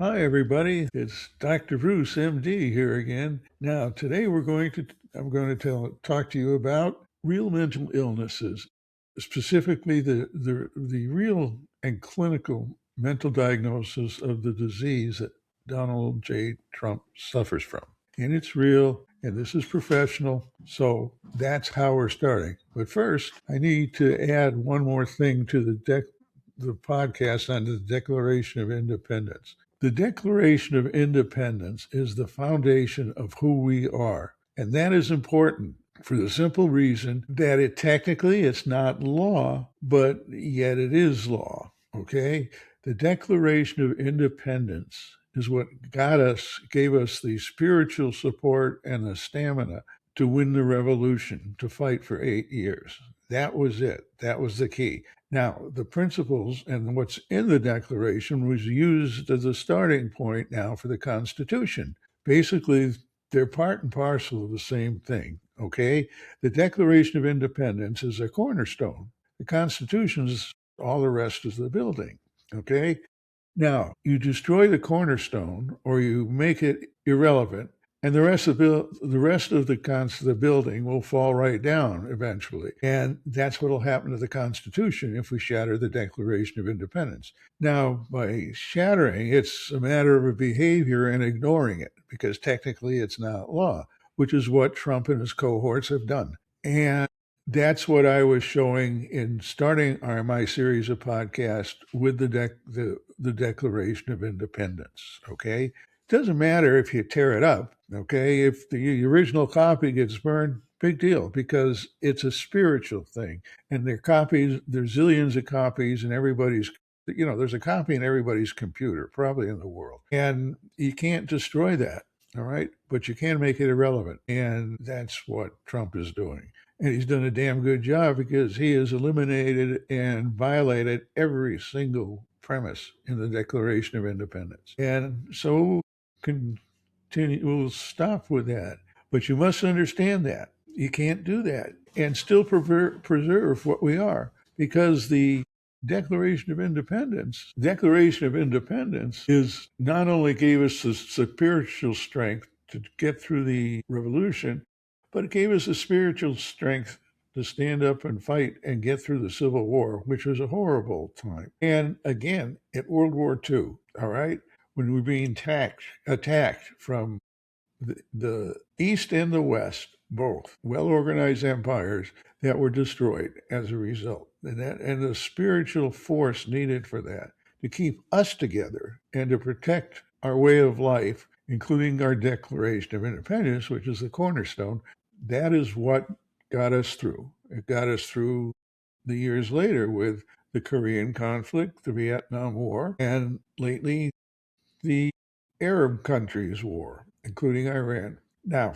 Hi, everybody. It's Dr. Bruce, MD, here again. Now, today I'm going to talk to you about real mental illnesses, specifically the real and clinical mental diagnosis of the disease that Donald J. Trump suffers from. And it's real, and this is professional, so that's how we're starting. But first, I need to add one more thing to the podcast on the Declaration of Independence. The Declaration of Independence is the foundation of who we are. And that is important for the simple reason that it's not law, but yet it is law. Okay? The Declaration of Independence is what gave us the spiritual support and the stamina to win the revolution, to fight for 8 years. That was it. That was the key. Now, the principles and what's in the Declaration was used as a starting point now for the Constitution. Basically, they're part and parcel of the same thing, okay? The Declaration of Independence is a cornerstone. The Constitution is all the rest is the building, okay? Now, you destroy the cornerstone or you make it irrelevant, and the rest of the building will fall right down eventually. And that's what will happen to the Constitution if we shatter the Declaration of Independence. Now, by shattering, it's a matter of behavior and ignoring it, because technically it's not law, which is what Trump and his cohorts have done. And that's what I was showing in starting my series of podcasts with the Declaration of Independence. Okay, doesn't matter if you tear it up. Okay, if the original copy gets burned, big deal, because it's a spiritual thing, and there's zillions of copies, and there's a copy in everybody's computer, probably in the world, and you can't destroy that. All right, but you can make it irrelevant, and that's what Trump is doing. And he's done a damn good job because he has eliminated and violated every single premise in the Declaration of Independence. And so we'll stop with that. But you must understand that. You can't do that and still preserve what we are, because the Declaration of Independence is not only gave us the spiritual strength to get through the revolution, but it gave us the spiritual strength to stand up and fight and get through the Civil War, which was a horrible time. And again, at World War II, all right, when we were being attacked from the East and the West, both well-organized empires that were destroyed as a result. And the spiritual force needed for that to keep us together and to protect our way of life, including our Declaration of Independence, which is the cornerstone. That is what got us through. It got us through the years later with the Korean conflict, the Vietnam War, and lately the Arab countries' war, including Iran. Now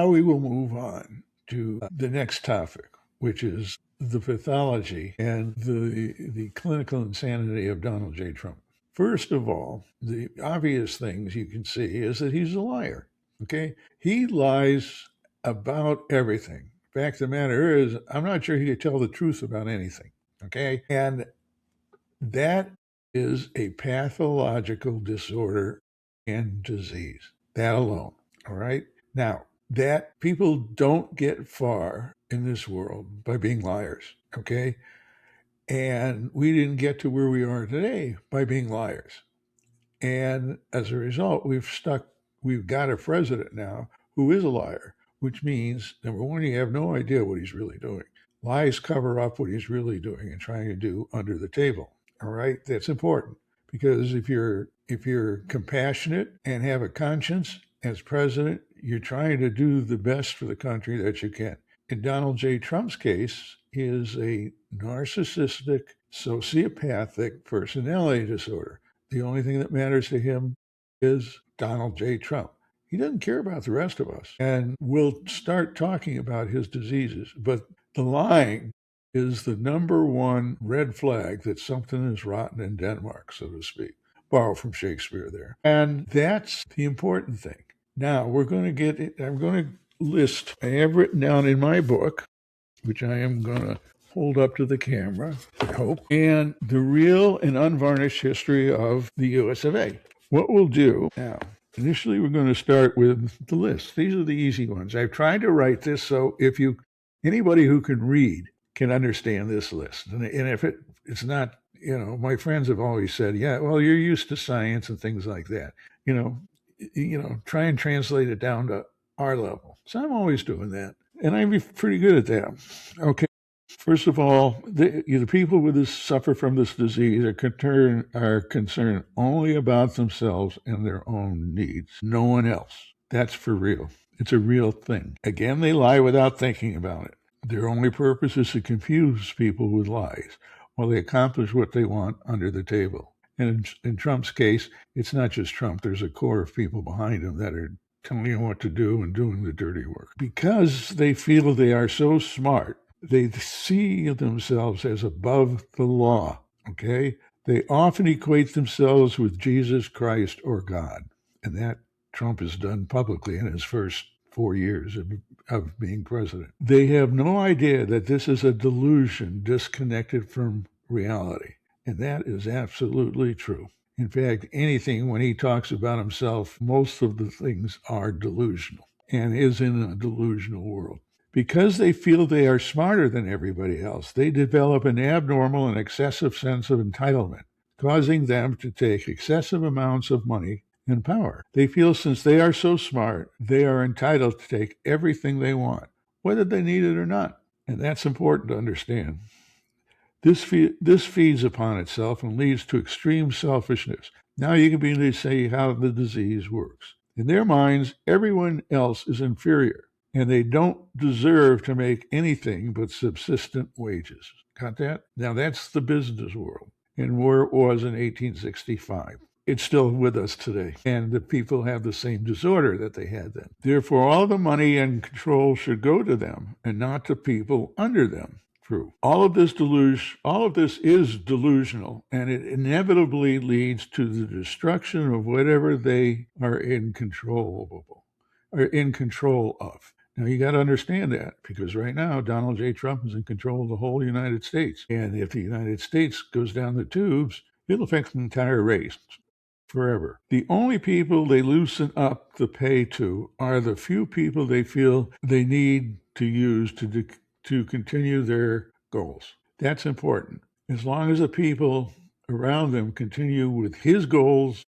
we will move on to the next topic, which is the pathology and the clinical insanity of Donald J. Trump. First of all, the obvious things you can see is that he's a liar. Okay? He lies about everything. Fact of the matter is, I'm not sure he could tell the truth about anything. Okay? And that is a pathological disorder and disease. That alone. All right? Now, that people don't get far in this world by being liars. Okay? And we didn't get to where we are today by being liars. And as a result, we've got a president now who is a liar, which means, number one, you have no idea what he's really doing. Lies cover up what he's really doing and trying to do under the table. All right? That's important, because if you're compassionate and have a conscience as president, you're trying to do the best for the country that you can. In Donald J. Trump's case, he is a narcissistic, sociopathic personality disorder. The only thing that matters to him is Donald J. Trump. He doesn't care about the rest of us. And we'll start talking about his diseases. But the lying is the number one red flag that something is rotten in Denmark, so to speak. Borrow from Shakespeare there. And that's the important thing. Now, I'm going to list, I have written down in my book, which I am going to hold up to the camera, I hope, and the real and unvarnished history of the US of A. what we'll do now, initially we're going to start with the list. These are the easy ones. I've tried to write this so anybody who can read can understand this list. And if it's not, my friends have always said, yeah, well, you're used to science and things like that. Try and translate it down to our level. So I'm always doing that. And I'm pretty good at that. Okay. First of all, the people with this suffer from this disease are concerned only about themselves and their own needs, no one else. That's for real. It's a real thing. Again, they lie without thinking about it. Their only purpose is to confuse people with lies while they accomplish what they want under the table. And in Trump's case, it's not just Trump. There's a core of people behind him that are telling you what to do and doing the dirty work. Because they feel they are so smart, they see themselves as above the law, okay? They often equate themselves with Jesus Christ or God. And that Trump has done publicly in his first 4 years of being president. They have no idea that this is a delusion disconnected from reality. And that is absolutely true. In fact, anything when he talks about himself, most of the things are delusional and is in a delusional world. Because they feel they are smarter than everybody else, they develop an abnormal and excessive sense of entitlement, causing them to take excessive amounts of money and power. They feel since they are so smart, they are entitled to take everything they want, whether they need it or not. And that's important to understand. This feeds upon itself and leads to extreme selfishness. Now you can begin to see how the disease works. In their minds, everyone else is inferior, and they don't deserve to make anything but subsistent wages. Got that? Now that's the business world, and where it was in 1865. It's still with us today, and the people have the same disorder that they had then. Therefore, all the money and control should go to them and not to people under them. True. All of this is delusional, and it inevitably leads to the destruction of whatever they are in control of. Now you got to understand that, because right now Donald J. Trump is in control of the whole United States, and if the United States goes down the tubes, it'll affect the entire race forever. The only people they loosen up the pay to are the few people they feel they need to use to continue their goals. That's important. As long as the people around them continue with his goals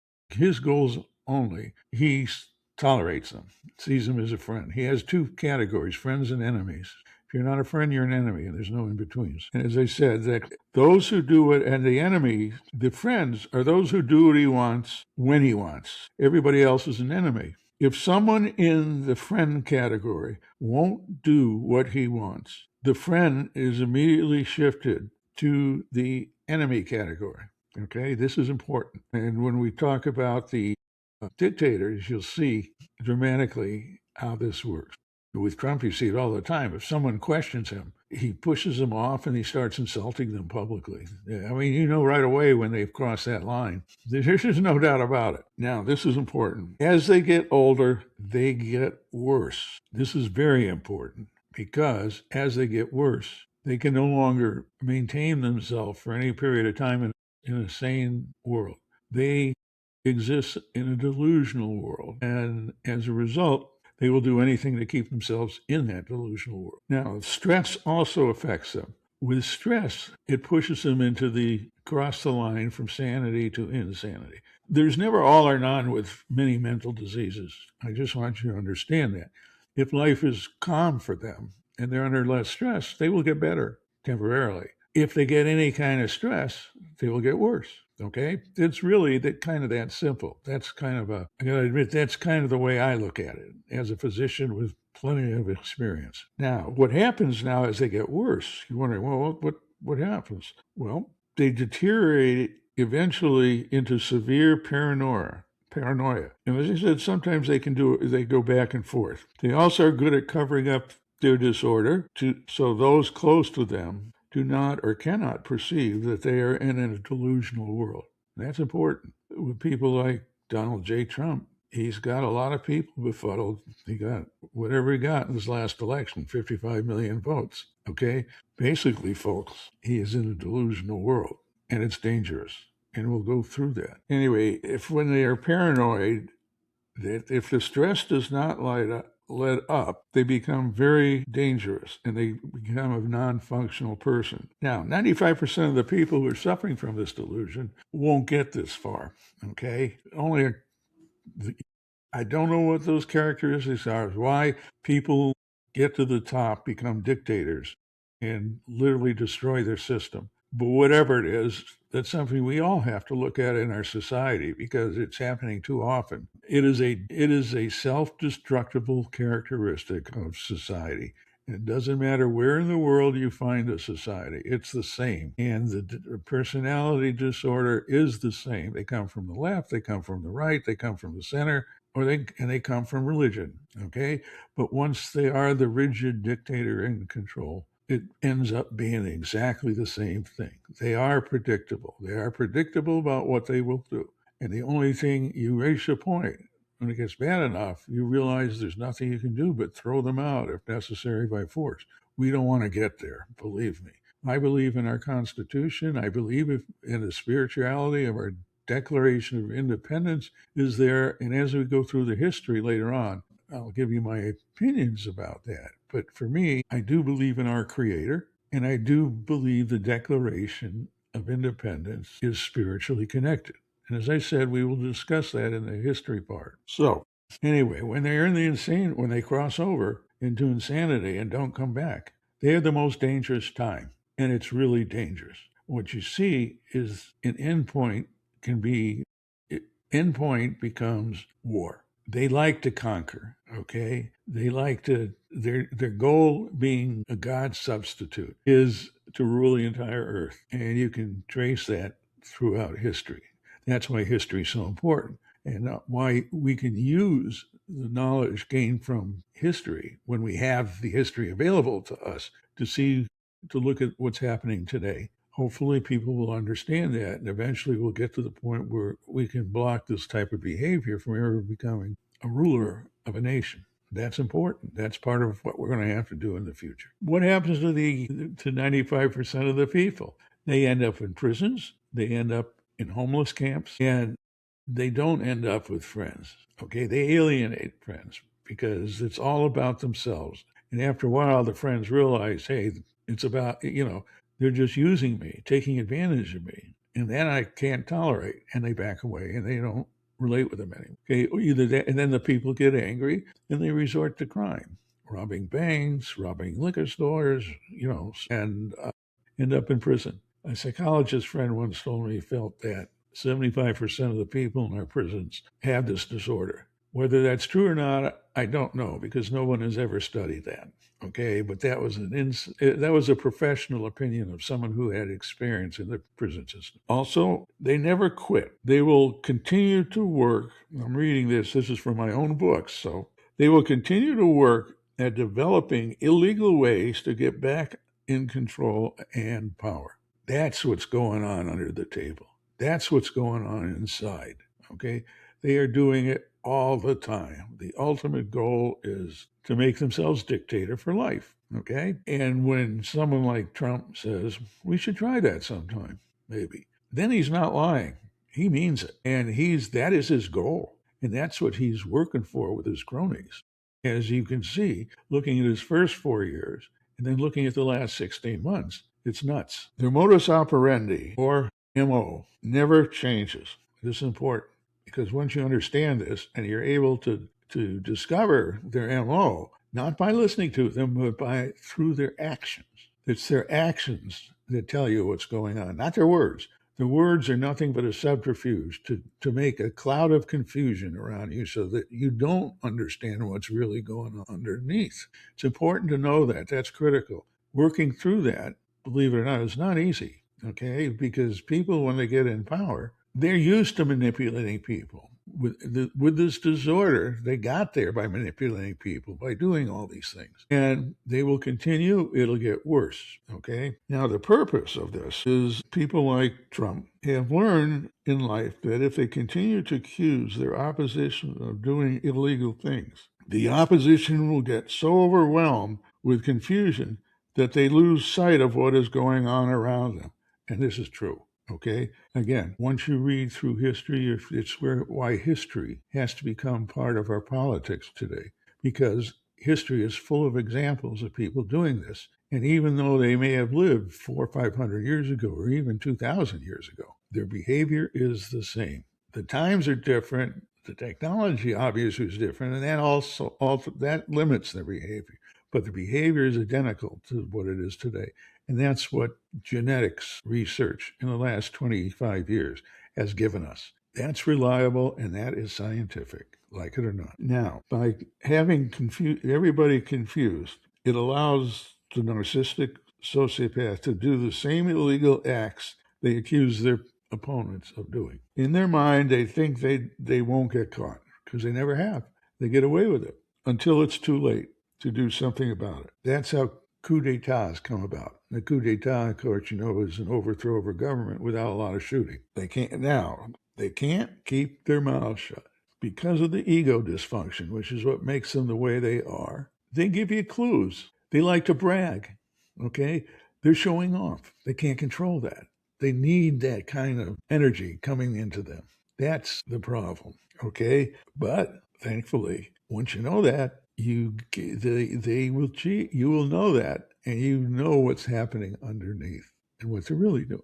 only, he tolerates them, sees them as a friend. He has two categories, friends and enemies. If you're not a friend, you're an enemy, and there's no in-betweens. And as I said, that those who do it, and the enemy, the friends, are those who do what he wants when he wants. Everybody else is an enemy. If someone in the friend category won't do what he wants, the friend is immediately shifted to the enemy category. Okay, this is important. And when we talk about the dictators, you'll see dramatically how this works. With Trump, you see it all the time. If someone questions him, he pushes them off and he starts insulting them publicly. I mean, you know right away when they've crossed that line. There's no doubt about it. Now, this is important. As they get older, they get worse. This is very important, because as they get worse, they can no longer maintain themselves for any period of time in a sane world. They exist in a delusional world, and as a result, they will do anything to keep themselves in that delusional world. Now, stress also affects them. With stress, it pushes them across the line from sanity to insanity. There's never all or none with many mental diseases. I just want you to understand that. If life is calm for them and they're under less stress, they will get better temporarily. If they get any kind of stress, they will get worse. Okay? It's really that simple. That's I gotta admit, that's kind of the way I look at it as a physician with plenty of experience. Now, what happens now as they get worse, you're wondering, well, what happens? Well, they deteriorate eventually into severe paranoia. And as I said, sometimes they go back and forth. They also are good at covering up their disorder so those close to them do not or cannot perceive that they are in a delusional world. That's important. With people like Donald J. Trump, he's got a lot of people befuddled. He got whatever he got in his last election, 55 million votes. Okay? Basically, folks, he is in a delusional world, and it's dangerous. and we'll go through that. Anyway, if when they are paranoid, that if the stress does not let up, they become very dangerous and they become a non functional person. Now, 95% of the people who are suffering from this delusion won't get this far. Okay? Only I don't know what those characteristics are, why people get to the top, become dictators, and literally destroy their system. But whatever it is, that's something we all have to look at in our society because it's happening too often. It is a self-destructible characteristic of society. It doesn't matter where in the world you find a society, it's the same. And the personality disorder is the same. They come from the left, they come from the right, they come from the center, they come from religion. Okay. But once they are the rigid dictator in control, it ends up being exactly the same thing. They are predictable. They are predictable about what they will do. And the only thing you reach a point when it gets bad enough, you realize there's nothing you can do but throw them out if necessary by force. We don't want to get there, believe me. I believe in our Constitution. I believe in the spirituality of our Declaration of Independence is there. And as we go through the history later on, I'll give you my opinions about that. But for me, I do believe in our Creator, and I do believe the Declaration of Independence is spiritually connected. And as I said, we will discuss that in the history part. So, anyway, when they're in the insane, when they cross over into insanity and don't come back, they have the most dangerous time. And it's really dangerous. What you see is an endpoint can be, endpoint becomes war. They like to conquer, okay? They like to, their goal being a God substitute is to rule the entire earth. And you can trace that throughout history. That's why history is so important and why we can use the knowledge gained from history when we have the history available to us to look at what's happening today. Hopefully people will understand that and eventually we'll get to the point where we can block this type of behavior from ever becoming a ruler of a nation. That's important. That's part of what we're going to have to do in the future. What happens to 95% of the people? They end up in prisons. They end up in homeless camps, and they don't end up with friends. Okay, they alienate friends because it's all about themselves. And after a while, the friends realize, hey, it's about, they're just using me, taking advantage of me. And that I can't tolerate. And they back away and they don't relate with them anymore. Okay, either that, and then the people get angry and they resort to crime, robbing banks, robbing liquor stores, and end up in prison. A psychologist friend once told me he felt that 75% of the people in our prisons have this disorder. Whether that's true or not, I don't know because no one has ever studied that. Okay, but that was a professional opinion of someone who had experience in the prison system. Also, they never quit. They will continue to work. I'm reading this. This is from my own books. So they will continue to work at developing illegal ways to get back in control and power. That's what's going on under the table. That's what's going on inside. Okay, they are doing it all the time. The ultimate goal is to make themselves dictator for life. Okay. And when someone like Trump says, we should try that sometime, maybe, then he's not lying. He means it. And that is his goal. And that's what he's working for with his cronies. As you can see, looking at his first 4 years and then looking at the last 16 months, it's nuts. Their modus operandi, or MO, never changes. This is important. Because once you understand this and you're able to discover their MO, not by listening to them, but through their actions. It's their actions that tell you what's going on, not their words. The words are nothing but a subterfuge to make a cloud of confusion around you so that you don't understand what's really going on underneath. It's important to know that. That's critical. Working through that, believe it or not, is not easy, okay? Because people, when they get in power, they're used to manipulating people. With this disorder, they got there by manipulating people, by doing all these things. And they will continue. It'll get worse, okay? Now, the purpose of this is people like Trump have learned in life that if they continue to accuse their opposition of doing illegal things, the opposition will get so overwhelmed with confusion that they lose sight of what is going on around them. And this is true. Okay. Again, once you read through history, it's why history has to become part of our politics today, because history is full of examples of people doing this. And even though they may have lived 400 or 500 years ago, or even 2,000 years ago, their behavior is the same. The times are different. The technology obviously is different, and that also that limits their behavior. But the behavior is identical to what it is today. And that's what genetics research in the last 25 years has given us. That's reliable and that is scientific, like it or not. Now, by having everybody confused, it allows the narcissistic sociopath to do the same illegal acts they accuse their opponents of doing. In their mind, they think they won't get caught because they never have. They get away with it until it's too late to do something about it. That's how coup d'etats come about. The coup d'etat, of course, is an overthrow of a government without a lot of shooting. They can't keep their mouths shut because of the ego dysfunction, which is what makes them the way they are. They give you clues. They like to brag. Okay, they're showing off. They can't control that. They need that kind of energy coming into them. That's the problem. Okay, but thankfully, once you know that, they will cheat. You will know that, and you know what's happening underneath and what they're really doing.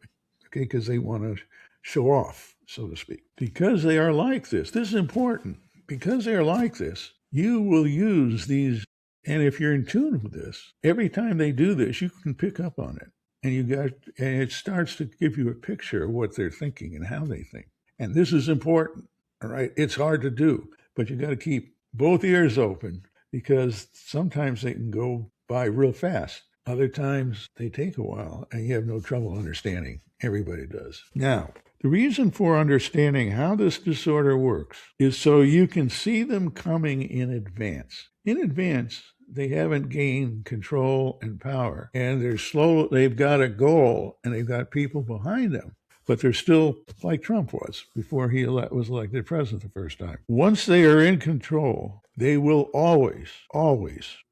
Okay, because they want to show off, so to speak. Because they are like this. This is important. Because they are like this, you will use these. And if you're in tune with this, every time they do this, you can pick up on it, and it starts to give you a picture of what they're thinking and how they think. And this is important. All right, it's hard to do, but you got to keep both ears open because sometimes they can go by real fast. Other times they take a while and you have no trouble understanding. Everybody does. Now, the reason for understanding how this disorder works is so you can see them coming in advance. In advance, they haven't gained control and power, and they've got a goal and they've got people behind them. But they're still like Trump was before he was elected president the first time. Once they are in control, they will always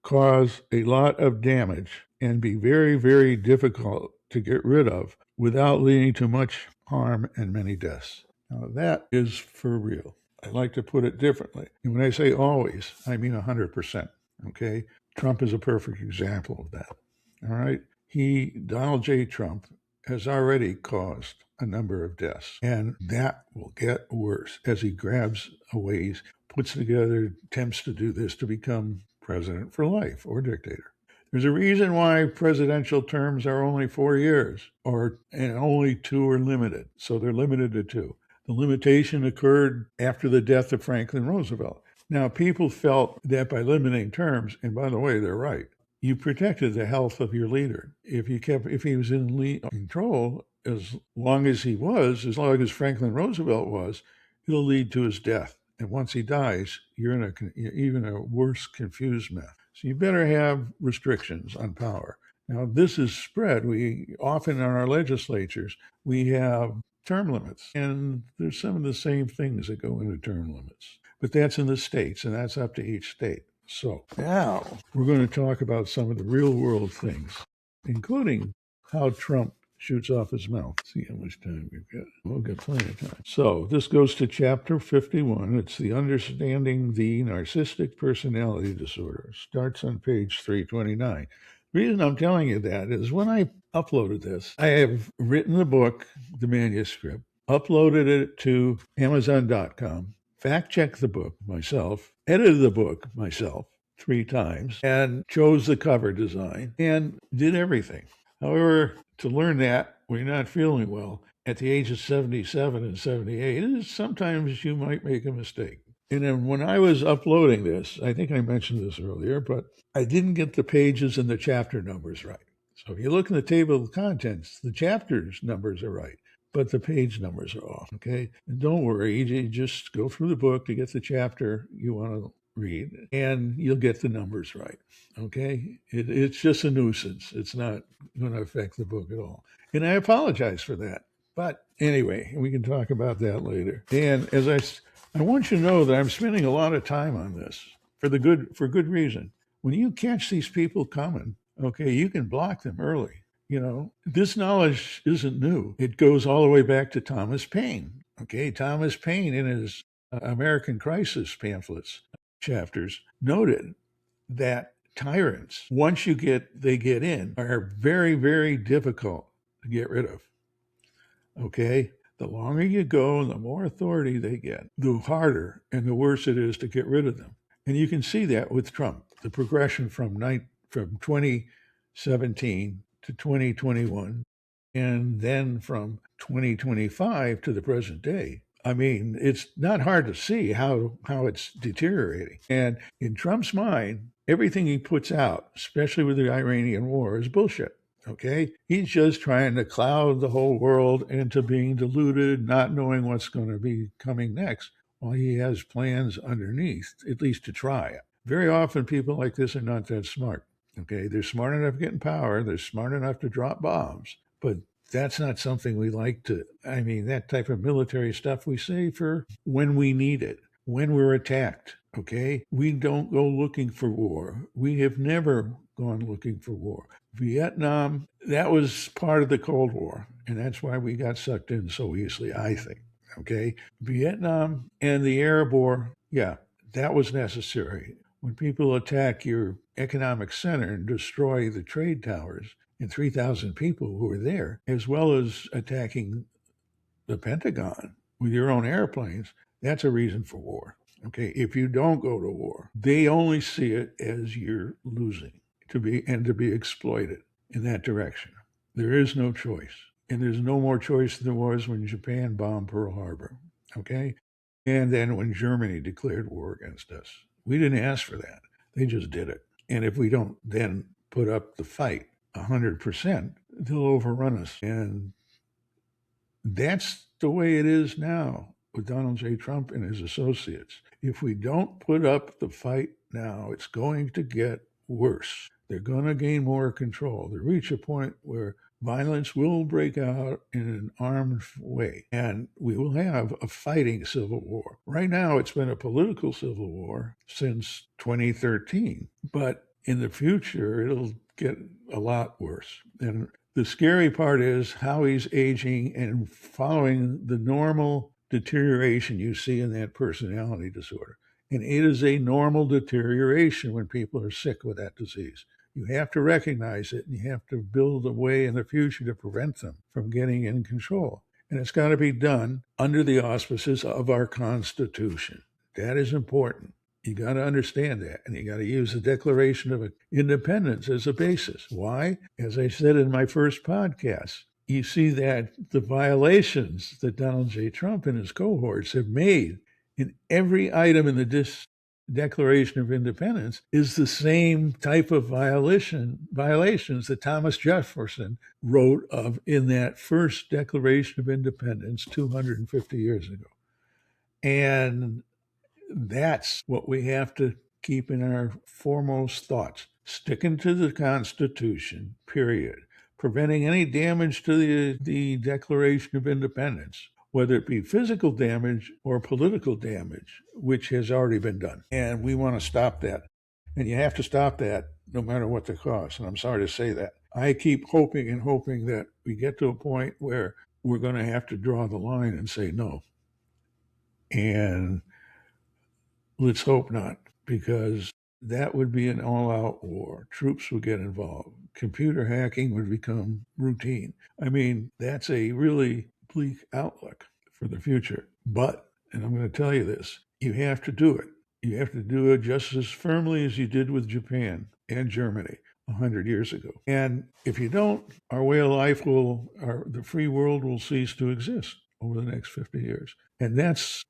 cause a lot of damage and be very, very difficult to get rid of without leading to much harm and many deaths. Now, that is for real. I like to put it differently. And when I say always, I mean 100%. Okay? Trump is a perfect example of that. All right? Donald J. Trump, has already caused a number of deaths. And that will get worse as he grabs a ways, puts together, attempts to do this to become president for life or dictator. There's a reason why presidential terms are only 4 years, and only 2 are limited. So they're limited to 2. The limitation occurred after the death of Franklin Roosevelt. Now, people felt that by limiting terms, and by the way, they're right, you protected the health of your leader. If he was in control, as long as Franklin Roosevelt was, it'll lead to his death. And once he dies, you're in even a worse confused mess. So you better have restrictions on power. Now, this is spread. We often in our legislatures, we have term limits, and there's some of the same things that go into term limits. But that's in the states, and that's up to each state. So now we're going to talk about some of the real world things, including how Trump shoots off his mouth. Let's see how much time we've got. We've got plenty of time. So this goes to chapter 51. It's the Understanding the Narcissistic Personality Disorder. Starts on page 329. The reason I'm telling you that is when I uploaded this, I have written the book, the manuscript, uploaded it to Amazon.com, fact-checked the book myself, edited the book myself 3 times, and chose the cover design, and did everything. However, to learn that when you're not feeling well at the age of 77 and 78, sometimes you might make a mistake. And then when I was uploading this, I think I mentioned this earlier, but I didn't get the pages and the chapter numbers right. So if you look in the table of contents, the chapters numbers are right, but the page numbers are off, okay? And don't worry, you just go through the book to get the chapter you want to read, and you'll get the numbers right, okay? It's just a nuisance. It's not going to affect the book at all. And I apologize for that. But anyway, we can talk about that later. And as I want you to know that I'm spending a lot of time on this for good reason. When you catch these people coming, okay, you can block them early. This knowledge isn't new. It goes all the way back to Thomas Paine. Okay, Thomas Paine, in his American Crisis pamphlets chapters, noted that tyrants, once they get in, are very, very difficult to get rid of. Okay, the longer you go and the more authority they get, the harder and the worse it is to get rid of them. And you can see that with Trump, the progression from 2017 to 2021, and then from 2025 to the present day. I mean, it's not hard to see how it's deteriorating. And in Trump's mind, everything he puts out, especially with the Iranian war, is bullshit. Okay? He's just trying to cloud the whole world into being deluded, not knowing what's going to be coming next, while he has plans underneath, at least to try it. Very often, people like this are not that smart. Okay? They're smart enough to get in power, they're smart enough to drop bombs, but that's not something we like to. I mean, that type of military stuff we say for when we need it, when we're attacked. Okay? We don't go looking for war. We have never gone looking for war. Vietnam, that was part of the Cold War, and that's why we got sucked in so easily, I think. Okay? Vietnam and the Arab War, yeah, that was necessary. When people attack your economic center and destroy the trade towers, and 3,000 people who were there, as well as attacking the Pentagon with your own airplanes, that's a reason for war. Okay, if you don't go to war, they only see it as you're losing to be exploited in that direction. There is no choice. And there's no more choice than there was when Japan bombed Pearl Harbor. Okay? And then when Germany declared war against us. We didn't ask for that. They just did it. And if we don't then put up the fight 100%, they'll overrun us. And that's the way it is now with Donald J. Trump and his associates. If we don't put up the fight now, it's going to get worse. They're going to gain more control. They reach a point where violence will break out in an armed way, and we will have a fighting civil war. Right now, it's been a political civil war since 2013, but in the future, it'll get a lot worse. And the scary part is how he's aging and following the normal deterioration you see in that personality disorder. And it is a normal deterioration when people are sick with that disease. You have to recognize it, and you have to build a way in the future to prevent them from getting in control. And it's got to be done under the auspices of our Constitution. That is important. You got to understand that, and you got to use the Declaration of Independence as a basis. Why? As I said in my first podcast, you see that the violations that Donald J. Trump and his cohorts have made in every item in the Declaration of Independence is the same type of violations that Thomas Jefferson wrote of in that first Declaration of Independence 250 years ago. And that's what we have to keep in our foremost thoughts. Sticking to the Constitution, period. Preventing any damage to the Declaration of Independence, whether it be physical damage or political damage, which has already been done. And we want to stop that. And you have to stop that no matter what the cost. And I'm sorry to say that. I keep hoping and hoping that we get to a point where we're going to have to draw the line and say no. And let's hope not, because that would be an all-out war. Troops would get involved. Computer hacking would become routine. I mean, that's a really bleak outlook for the future. But, and I'm going to tell you this, you have to do it. You have to do it just as firmly as you did with Japan and Germany 100 years ago. And if you don't, our way of life the free world will cease to exist over the next 50 years. And that's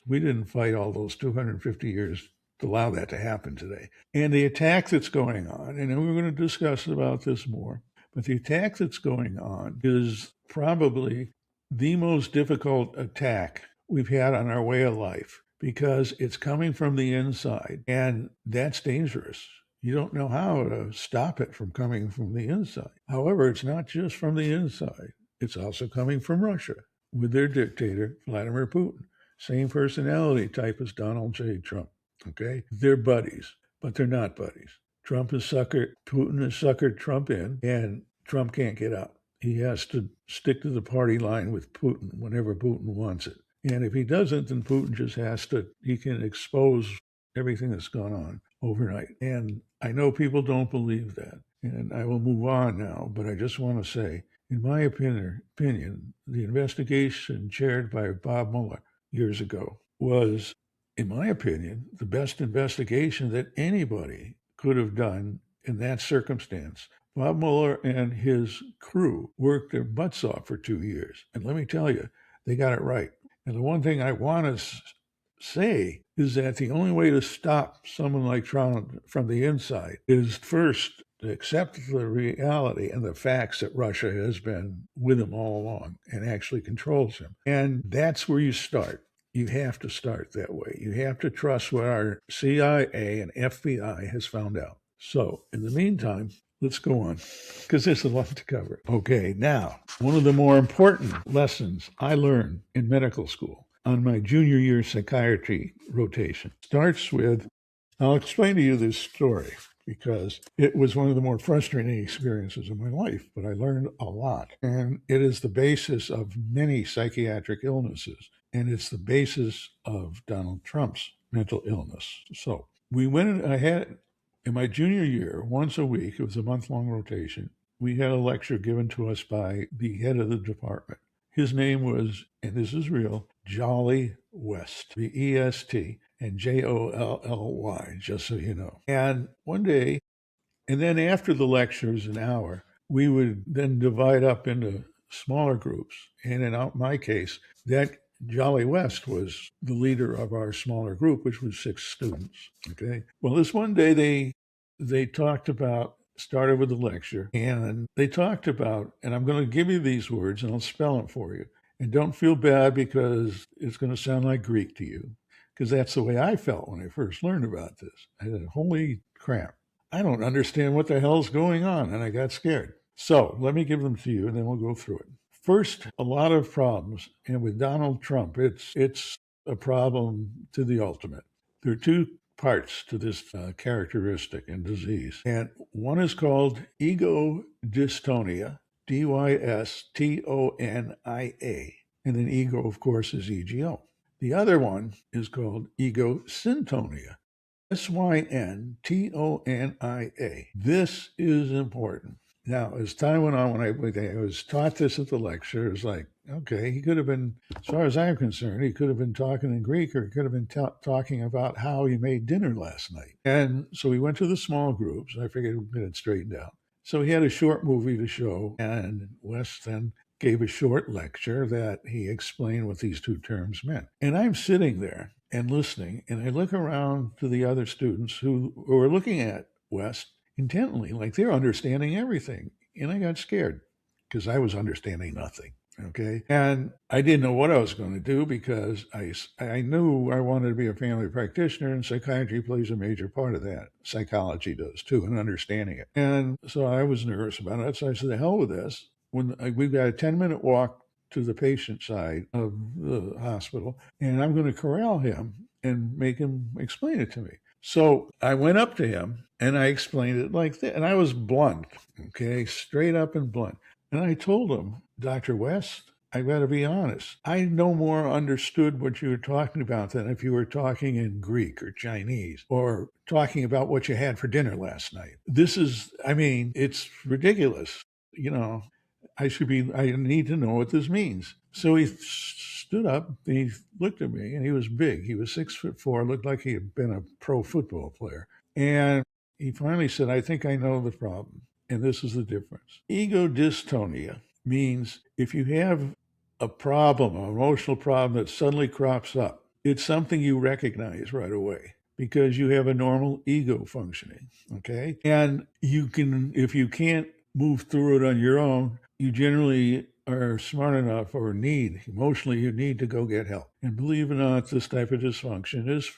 we didn't fight all those 250 years to allow that to happen today. And the attack that's going on, and we're going to discuss about this more, but the attack that's going on is probably the most difficult attack we've had on our way of life because it's coming from the inside, and that's dangerous. You don't know how to stop it from coming from the inside. However, it's not just from the inside. It's also coming from Russia with their dictator, Vladimir Putin. Same personality type as Donald J. Trump. Okay? They're buddies, but they're not buddies. Putin has suckered Trump in, and Trump can't get out. He has to stick to the party line with Putin whenever Putin wants it. And if he doesn't, then Putin just has to, he can expose everything that's gone on overnight. And I know people don't believe that. And I will move on now, but I just want to say, in my opinion, the investigation chaired by Bob Mueller years ago was, in my opinion, the best investigation that anybody could have done in that circumstance. Bob Mueller and his crew worked their butts off for 2 years. And let me tell you, they got it right. And the one thing I want to say is that the only way to stop someone like Trump from the inside is first to accept the reality and the facts that Russia has been with him all along and actually controls him. And that's where you start. You have to start that way. You have to trust what our CIA and FBI has found out. So, in the meantime, let's go on, because there's a lot to cover. Okay, now, one of the more important lessons I learned in medical school on my junior year psychiatry rotation starts with, I'll explain to you this story because it was one of the more frustrating experiences of my life, but I learned a lot. And it is the basis of many psychiatric illnesses, and it's the basis of Donald Trump's mental illness. So we went, I had, in my junior year, once a week, it was a month-long rotation, we had a lecture given to us by the head of the department. His name was, and this is real, Jolly West, Est, and Jolly, just so you know. And one day, and then after the lecture was an hour, we would then divide up into smaller groups. And in my case, that Jolly West was the leader of our smaller group, which was 6 students. Okay. Well, this one day they talked about, started with the lecture, and they talked about, and I'm going to give you these words and I'll spell them for you. And don't feel bad because it's going to sound like Greek to you, because that's the way I felt when I first learned about this. I said, holy crap, I don't understand what the hell's going on, and I got scared. So let me give them to you, and then we'll go through it. First, a lot of problems, and with Donald Trump, it's a problem to the ultimate. There are 2 parts to this characteristic and disease, and one is called ego dystonia, dystonia, and then ego, of course, is ego. The other one is called ego syntonia, syntonia. This is important. Now, as time went on, when I was taught this at the lecture, it was like, okay, he could have been, as far as I'm concerned, he could have been talking in Greek, or he could have been talking about how he made dinner last night. And so we went to the small groups. I figured we'd get it straightened out. So he had a short movie to show, and Wes then gave a short lecture that he explained what these 2 terms meant. And I'm sitting there and listening, and I look around to the other students who are looking at West intently, like they're understanding everything. And I got scared because I was understanding nothing. Okay. And I didn't know what I was going to do because I knew I wanted to be a family practitioner, and psychiatry plays a major part of that. Psychology does too, and understanding it. And so I was nervous about it. So I said, the hell with this. When we've got a 10-minute walk to the patient side of the hospital, and I'm going to corral him and make him explain it to me. So I went up to him and I explained it like that. And I was blunt, okay, straight up and blunt. And I told him, Dr. West, I got to be honest. I no more understood what you were talking about than if you were talking in Greek or Chinese or talking about what you had for dinner last night. This is, I mean, it's ridiculous. You know, I need to know what this means. So he stood up, and he looked at me, and he was big. He was 6'4", looked like he had been a pro football player. And he finally said, I think I know the problem. And this is the difference. Ego dystonia means if you have a problem, an emotional problem that suddenly crops up, it's something you recognize right away because you have a normal ego functioning, okay? And you can, if you can't move through it on your own, you generally are smart enough or emotionally, you need to go get help. And believe it or not, this type of dysfunction is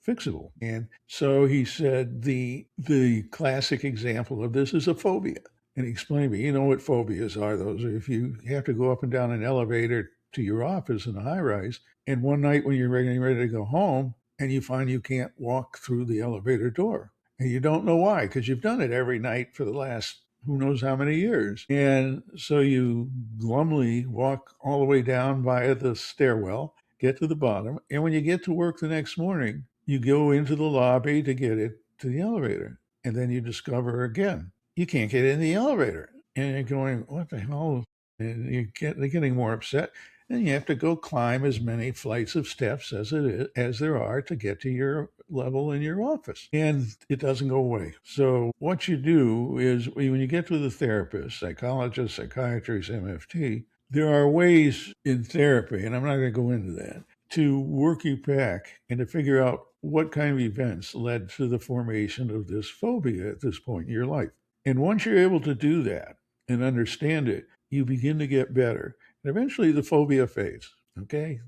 fixable. And so he said the classic example of this is a phobia. And he explained to me, you know what phobias are? Those are if you have to go up and down an elevator to your office in a high rise, and one night when you're ready to go home, and you find you can't walk through the elevator door. And you don't know why, because you've done it every night for the last who knows how many years. And so you glumly walk all the way down via the stairwell, get to the bottom, and when you get to work the next morning, you go into the lobby to get it to the elevator. And then you discover again, you can't get in the elevator. And you're going, what the hell? And they're getting more upset. And you have to go climb as many flights of steps as there are to get to your level in your office. And it doesn't go away. So what you do is when you get to the therapist, psychologist, psychiatrist, MFT, there are ways in therapy, and I'm not going to go into that, to work you back and to figure out what kind of events led to the formation of this phobia at this point in your life. And once you're able to do that and understand it, you begin to get better. And eventually the phobia fades. Okay?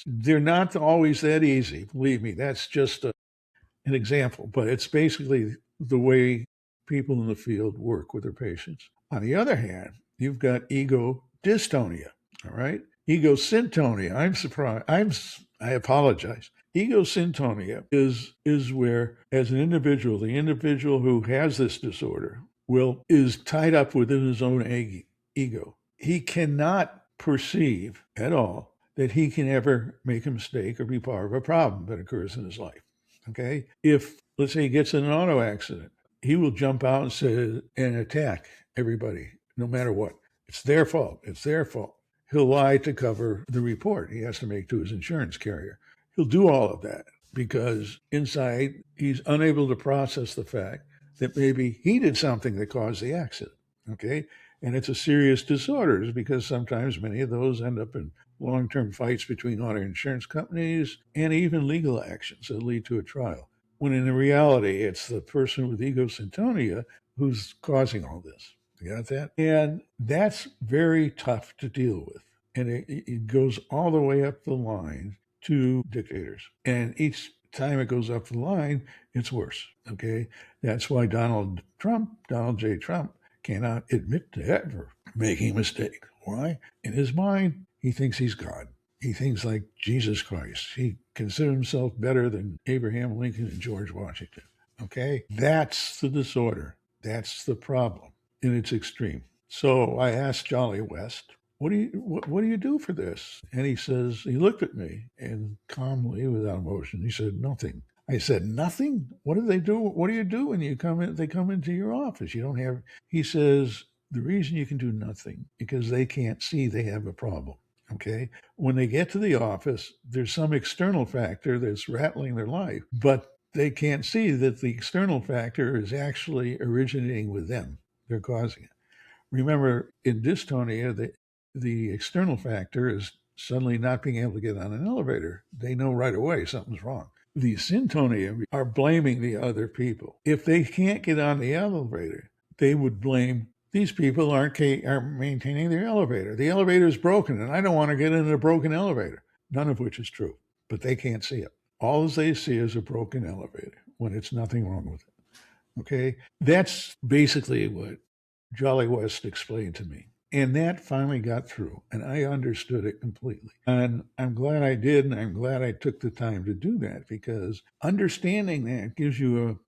They're not always that easy. Believe me, that's just an example, but it's basically the way people in the field work with their patients. On the other hand, you've got ego dystonia, all right? Ego syntonia. I'm surprised. I apologize. Ego syntonia is where, as an individual, the individual who has this disorder is tied up within his own ego. He cannot perceive at all that he can ever make a mistake or be part of a problem that occurs in his life. Okay? If, let's say, he gets in an auto accident, he will jump out and say and attack everybody, no matter what. It's their fault. It's their fault. He'll lie to cover the report he has to make to his insurance carrier. He'll do all of that because inside he's unable to process the fact that maybe he did something that caused the accident. Okay? And it's a serious disorder because sometimes many of those end up in long-term fights between auto insurance companies and even legal actions that lead to a trial. When in reality, it's the person with ego syntonia who's causing all this. You got that? And that's very tough to deal with. And it goes all the way up the line to dictators. And each time it goes up the line, it's worse. Okay? That's why Donald J. Trump, cannot admit to ever making a mistake. Why? In his mind, he thinks he's God. He thinks like Jesus Christ. He considers himself better than Abraham Lincoln and George Washington. Okay? That's the disorder. That's the problem in its extreme. So I asked Jolly West, what do you do for this? And he says, he looked at me and calmly, without emotion, he said, nothing. I said, nothing? What do they do? What do you do when you come in? They come into your office. You don't have, he says, the reason you can do nothing, because they can't see they have a problem. Okay. When they get to the office, there's some external factor that's rattling their life, but they can't see that the external factor is actually originating with them. They're causing it. Remember, in dystonia, the external factor is suddenly not being able to get on an elevator. They know right away something's wrong. The syntonia are blaming the other people. If they can't get on the elevator, they would blame these people aren't maintaining their elevator. The elevator is broken, and I don't want to get in a broken elevator. None of which is true, but they can't see it. All they see is a broken elevator when it's nothing wrong with it. Okay? That's basically what Jolly West explained to me. And that finally got through, and I understood it completely. And I'm glad I did, and I'm glad I took the time to do that, because understanding that gives you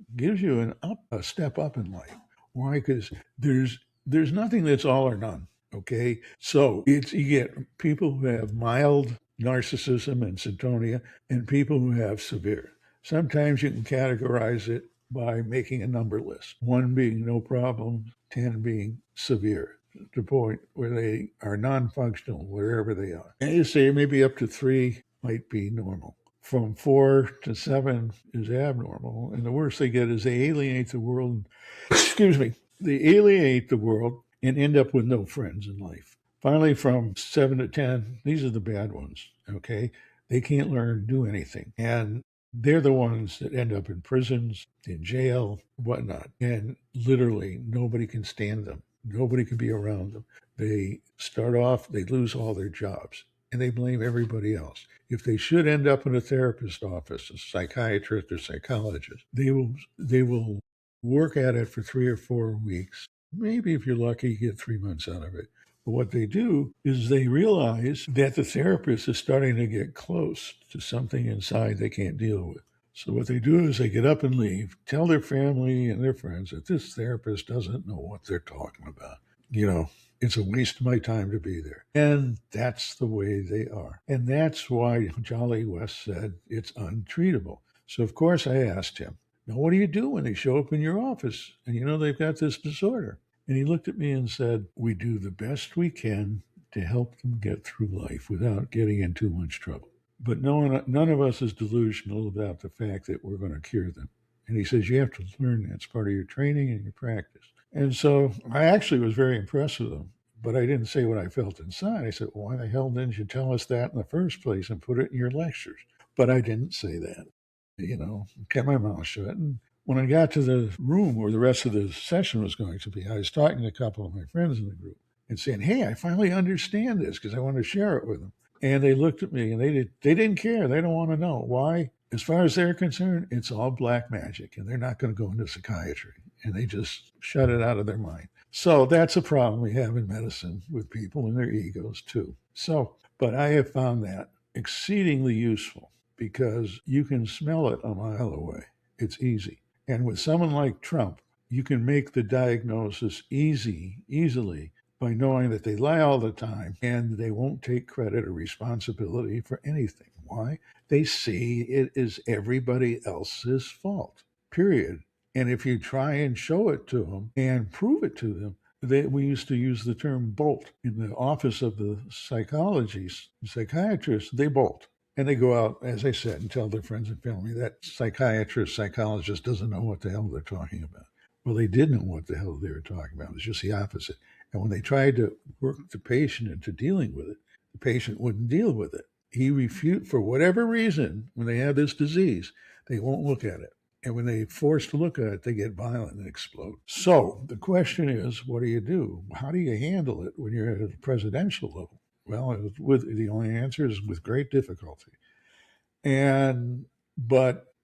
a step up in life. Why? Because there's nothing that's all or none. Okay, so you get people who have mild narcissism and syntonia, and people who have severe. Sometimes you can categorize it by making a number list. 1 being no problem, 10 being severe, to the point where they are non-functional wherever they are. And you say maybe up to 3 might be normal. From 4 to 7 is abnormal. And the worst they get is they alienate the world. They alienate the world and end up with no friends in life. Finally, from 7 to 10, these are the bad ones, okay? They can't learn to do anything. And they're the ones that end up in prisons, in jail, whatnot. And literally nobody can stand them. Nobody can be around them. They start off, they lose all their jobs, and they blame everybody else. If they should end up in a therapist's office, a psychiatrist or psychologist, they will work at it for 3 or 4 weeks. Maybe if you're lucky, you get 3 months out of it. But what they do is they realize that the therapist is starting to get close to something inside they can't deal with. So what they do is they get up and leave, tell their family and their friends that this therapist doesn't know what they're talking about. You know, it's a waste of my time to be there. And that's the way they are. And that's why Jolly West said it's untreatable. So, of course, I asked him, now, what do you do when they show up in your office and you know they've got this disorder? And he looked at me and said, we do the best we can to help them get through life without getting in too much trouble. But none of us is delusional about the fact that we're going to cure them. And he says, you have to learn that's part of your training and your practice. And so I actually was very impressed with him, but I didn't say what I felt inside. I said, well, why the hell didn't you tell us that in the first place and put it in your lectures? But I didn't say that, kept my mouth shut. And when I got to the room where the rest of the session was going to be, I was talking to a couple of my friends in the group and saying, hey, I finally understand this because I want to share it with them. And they looked at me and they didn't care. They don't want to know. Why? As far as they're concerned, it's all black magic and they're not going to go into psychiatry. And they just shut it out of their mind. So that's a problem we have in medicine with people and their egos too. So, but I have found that exceedingly useful because you can smell it a mile away. It's easy. And with someone like Trump, you can make the diagnosis easily by knowing that they lie all the time and they won't take credit or responsibility for anything. Why? They see it is everybody else's fault, period. And if you try and show it to them and prove it to them, we used to use the term bolt. In the office of the psychiatrists, they bolt. And they go out, as I said, and tell their friends and family that psychologist doesn't know what the hell they're talking about. Well, they did know what the hell they were talking about. It was just the opposite. And when they tried to work the patient into dealing with it, the patient wouldn't deal with it. He refused, for whatever reason, when they have this disease, they won't look at it. And when they're forced to look at it, they get violent and explode. So the question is, what do you do? How do you handle it when you're at a presidential level? Well, the only answer is with great difficulty. And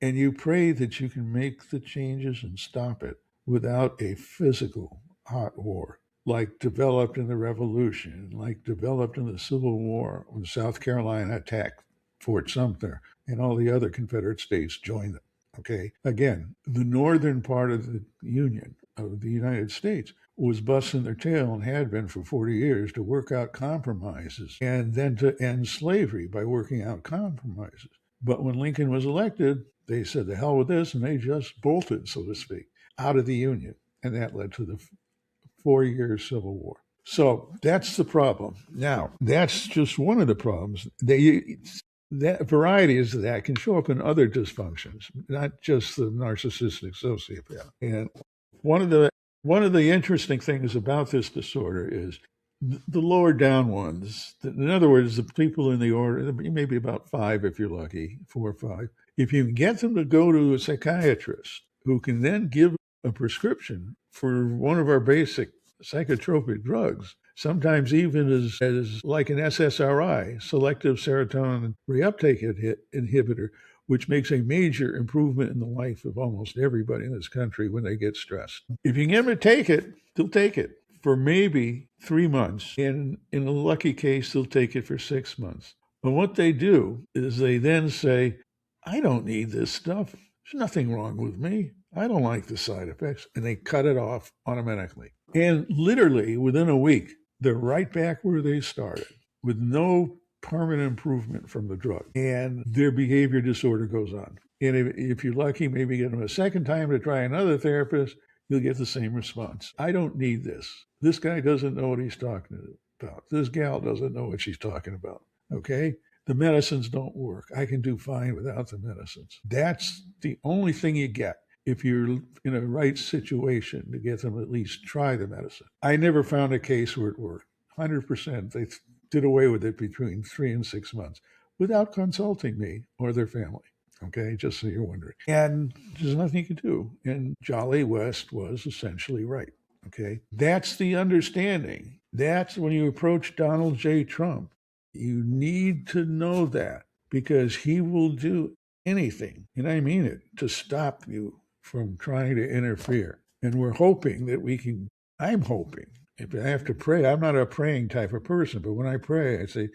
you pray that you can make the changes and stop it without a physical hot war, like developed in the Revolution, like developed in the Civil War when South Carolina attacked Fort Sumter and all the other Confederate states joined them. Okay. Again, the northern part of the Union of the United States was busting their tail and had been for 40 years to work out compromises and then to end slavery by working out compromises. But when Lincoln was elected, they said, the hell with this, and they just bolted, so to speak, out of the Union. And that led to the 4-year Civil War. So that's the problem. Now, that's just one of the problems. That varieties of that can show up in other dysfunctions, not just the narcissistic sociopath. And one of the interesting things about this disorder is the lower down ones. In other words, the people in the order, maybe about 5 if you're lucky, 4 or 5. If you can get them to go to a psychiatrist who can then give a prescription for one of our basic psychotropic drugs, sometimes even as like an SSRI, selective serotonin reuptake inhibitor, which makes a major improvement in the life of almost everybody in this country when they get stressed. If you can get them to take it, they'll take it for maybe 3 months. And in a lucky case, they'll take it for 6 months. But what they do is they then say, I don't need this stuff. There's nothing wrong with me. I don't like the side effects. And they cut it off automatically. And literally within a week, they're right back where they started with no permanent improvement from the drug. And their behavior disorder goes on. And if you're lucky, maybe get them a second time to try another therapist, you'll get the same response. I don't need this. This guy doesn't know what he's talking about. This gal doesn't know what she's talking about. Okay? The medicines don't work. I can do fine without the medicines. That's the only thing you get if you're in a right situation to get them at least try the medicine. I never found a case where it worked. 100%. They did away with it between 3 and 6 months without consulting me or their family. Okay, just so you're wondering. And there's nothing you can do. And Jolly West was essentially right. Okay, that's the understanding. That's when you approach Donald J. Trump. You need to know that because he will do anything, and I mean it, to stop you from trying to interfere. And we're hoping that we can, I'm hoping, if I have to pray, I'm not a praying type of person, but when I pray, I say,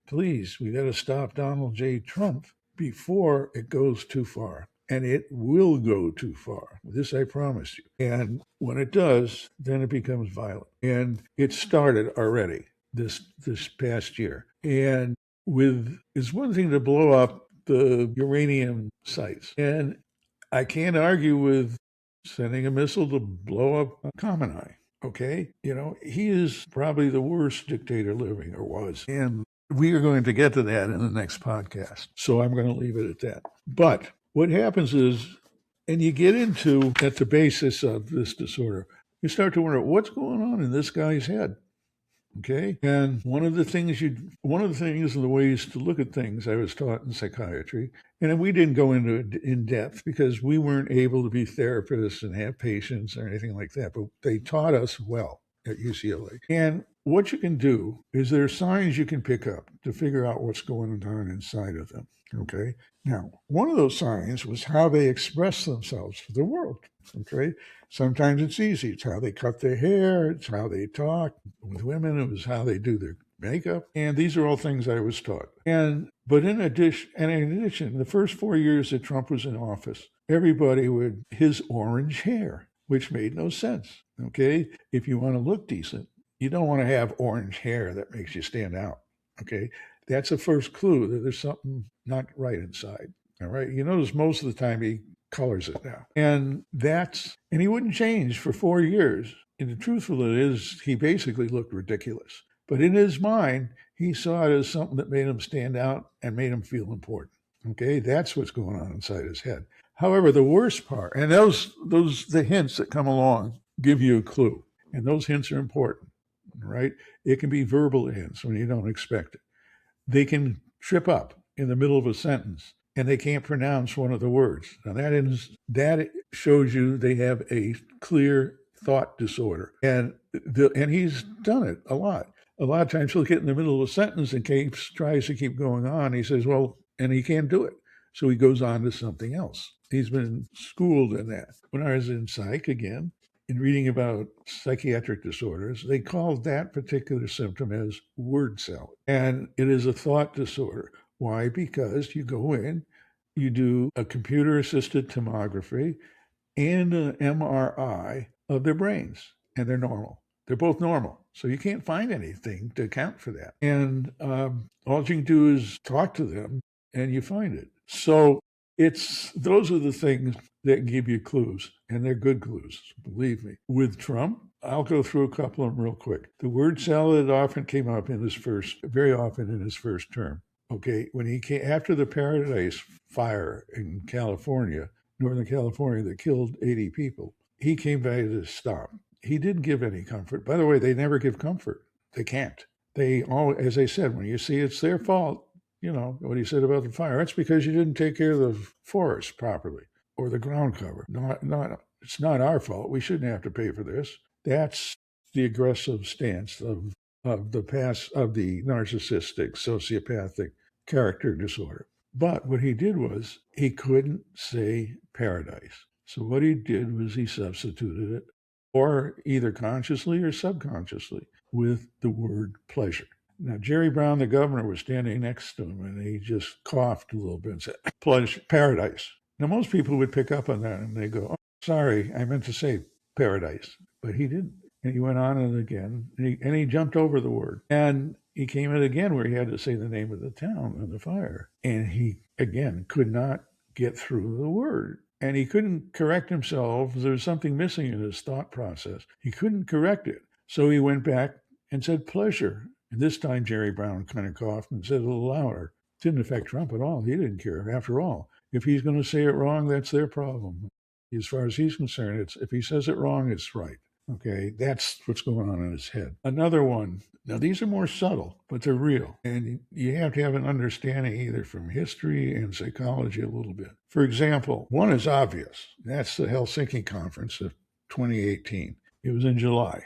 please, we got to stop Donald J. Trump before it goes too far. and it will go too far. This I promise you. And when it does, then it becomes violent. And it started already this past year. And it's one thing to blow up the uranium sites. And I can't argue with sending a missile to blow up Khamenei. Okay? He is probably the worst dictator living, or was. And we are going to get to that in the next podcast. So I'm going to leave it at that. But what happens is, and you get into at the basis of this disorder, you start to wonder what's going on in this guy's head. Okay. And one of the things and the ways to look at things I was taught in psychiatry, and we didn't go into it in depth because we weren't able to be therapists and have patients or anything like that, but they taught us well at UCLA. And what you can do is there are signs you can pick up to figure out what's going on inside of them. Okay. Now, one of those signs was how they express themselves to the world. Okay. Sometimes it's easy. It's how they cut their hair. It's how they talk. With women, it was how they do their makeup. And these are all things I was taught. But in addition, the first 4 years that Trump was in office, everybody with his orange hair, which made no sense. Okay. If you want to look decent, you don't want to have orange hair that makes you stand out. Okay. That's a first clue that there's something not right inside. All right. You notice most of the time he colors it now. And he wouldn't change for 4 years. And the truth of it is, he basically looked ridiculous. But in his mind, he saw it as something that made him stand out and made him feel important. Okay. That's what's going on inside his head. However, the worst part, and the hints that come along give you a clue. And those hints are important, right? It can be verbal hints when you don't expect it. They can trip up in the middle of a sentence and they can't pronounce one of the words. Now that shows you they have a clear thought disorder. And he's done it a lot. A lot of times he'll get in the middle of a sentence and tries to keep going on. He says, well, and he can't do it. So he goes on to something else. He's been schooled in that. When I was in psych, again, in reading about psychiatric disorders, they called that particular symptom as word salad. And it is a thought disorder. Why? Because you go in, you do a computer-assisted tomography and an MRI of their brains, and they're normal. They're both normal. So you can't find anything to account for that. And all you can do is talk to them, and you find it. So those are the things that give you clues, and they're good clues, believe me. With Trump, I'll go through a couple of them real quick. The word salad often came up very often in his first term. Okay, when he came after the Paradise fire in California, Northern California, that killed 80 people, he came back to stop. He didn't give any comfort. By the way, they never give comfort. They can't. They all, as I said, when you see it's their fault, what he said about the fire, that's because you didn't take care of the forest properly or the ground cover. It's not our fault. We shouldn't have to pay for this. That's the aggressive stance of the narcissistic, sociopathic character disorder. But what he did was he couldn't say paradise. So what he did was he substituted it, or either consciously or subconsciously, with the word pleasure. Now, Jerry Brown, the governor, was standing next to him, and he just coughed a little bit and said, pleasure, paradise. Now, most people would pick up on that, and they go, oh, sorry, I meant to say paradise. But he didn't. And he went on and again, and he jumped over the word. And he came in again where he had to say the name of the town and the fire. And he, again, could not get through the word. And he couldn't correct himself. There was something missing in his thought process. He couldn't correct it. So he went back and said pleasure. And this time Jerry Brown kind of coughed and said a little louder. It didn't affect Trump at all. He didn't care. After all, if he's going to say it wrong, that's their problem. As far as he's concerned, if he says it wrong, it's right. Okay, that's what's going on in his head. Another one. Now, these are more subtle, but they're real. And you have to have an understanding either from history and psychology a little bit. For example, one is obvious. That's the Helsinki Conference of 2018. It was in July.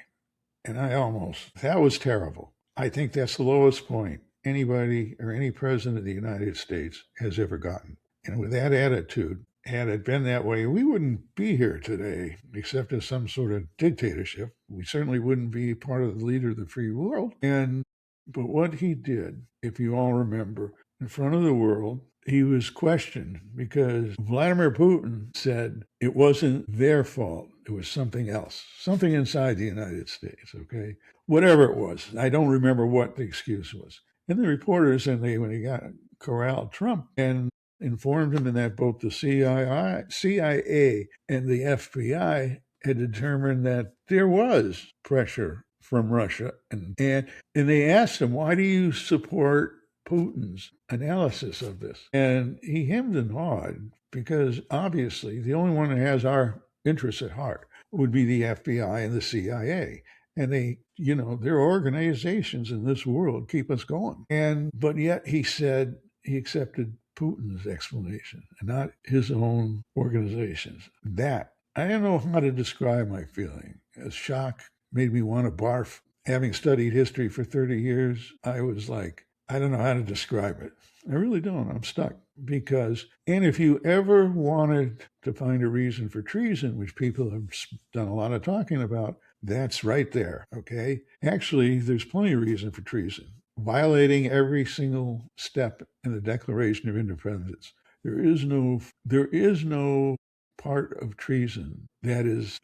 And that was terrible. I think that's the lowest point anybody or any president of the United States has ever gotten. And with that attitude, had it been that way, we wouldn't be here today, except as some sort of dictatorship. We certainly wouldn't be part of the leader of the free world. But what he did, if you all remember, in front of the world, he was questioned because Vladimir Putin said it wasn't their fault. It was something else, something inside the United States, okay? Whatever it was. I don't remember what the excuse was. And the reporters, when he got corralled Trump and informed him that both the CIA and the FBI had determined that there was pressure from Russia. And they asked him, why do you support Putin's analysis of this? And he hemmed and hawed because obviously the only one that has our interests at heart would be the FBI and the CIA. And their organizations in this world keep us going. But yet he said he accepted Putin's explanation and not his own organizations. That, I don't know how to describe my feeling. A shock made me want to barf. Having studied history for 30 years, I was like, I don't know how to describe it. I really don't. I'm stuck. And if you ever wanted to find a reason for treason, which people have done a lot of talking about, that's right there, okay? Actually, there's plenty of reason for treason. Violating every single step in the Declaration of Independence. There is no part of treason that is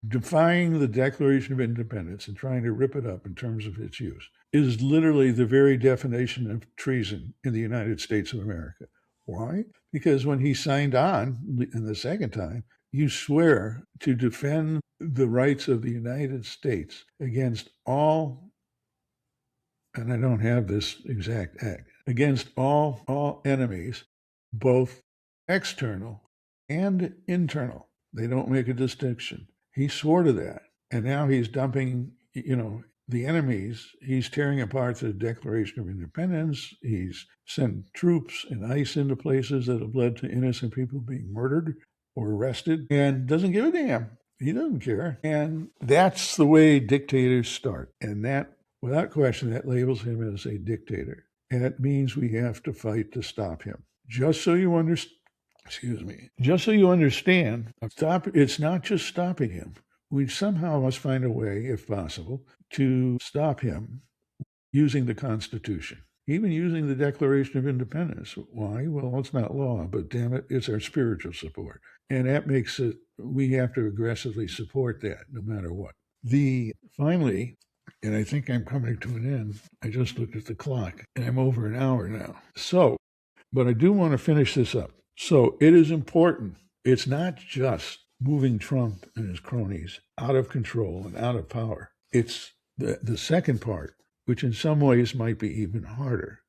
defying the Declaration of Independence and trying to rip it up in terms of its use is literally the very definition of treason in the United States of America. Why? Because when he signed on in the second time, you swear to defend the rights of the United States against all, and I don't have this exact act, against all enemies, both external and internal. They don't make a distinction. He swore to that. And now he's dumping, the enemies. He's tearing apart the Declaration of Independence. He's sent troops and ICE into places that have led to innocent people being murdered or arrested and doesn't give a damn. He doesn't care. And that's the way dictators start. And that, without question, that labels him as a dictator. And it means we have to fight to stop him. Just so you understand, it's not just stopping him. We somehow must find a way, if possible, to stop him using the Constitution, even using the Declaration of Independence. Why? Well, it's not law, but damn it, it's our spiritual support. And that makes it, we have to aggressively support that no matter what. Finally, and I think I'm coming to an end, I just looked at the clock and I'm over an hour now. But I do want to finish this up. So it is important. It's not just moving Trump and his cronies out of control and out of power. It's the second part, which in some ways might be even harder,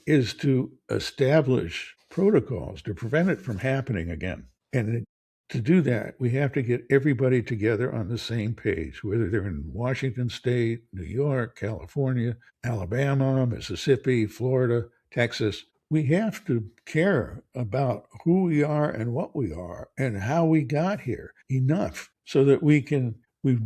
is to establish protocols to prevent it from happening again. And to do that, we have to get everybody together on the same page, whether they're in Washington State, New York, California, Alabama, Mississippi, Florida, Texas. We have to care about who we are and what we are and how we got here enough so that we've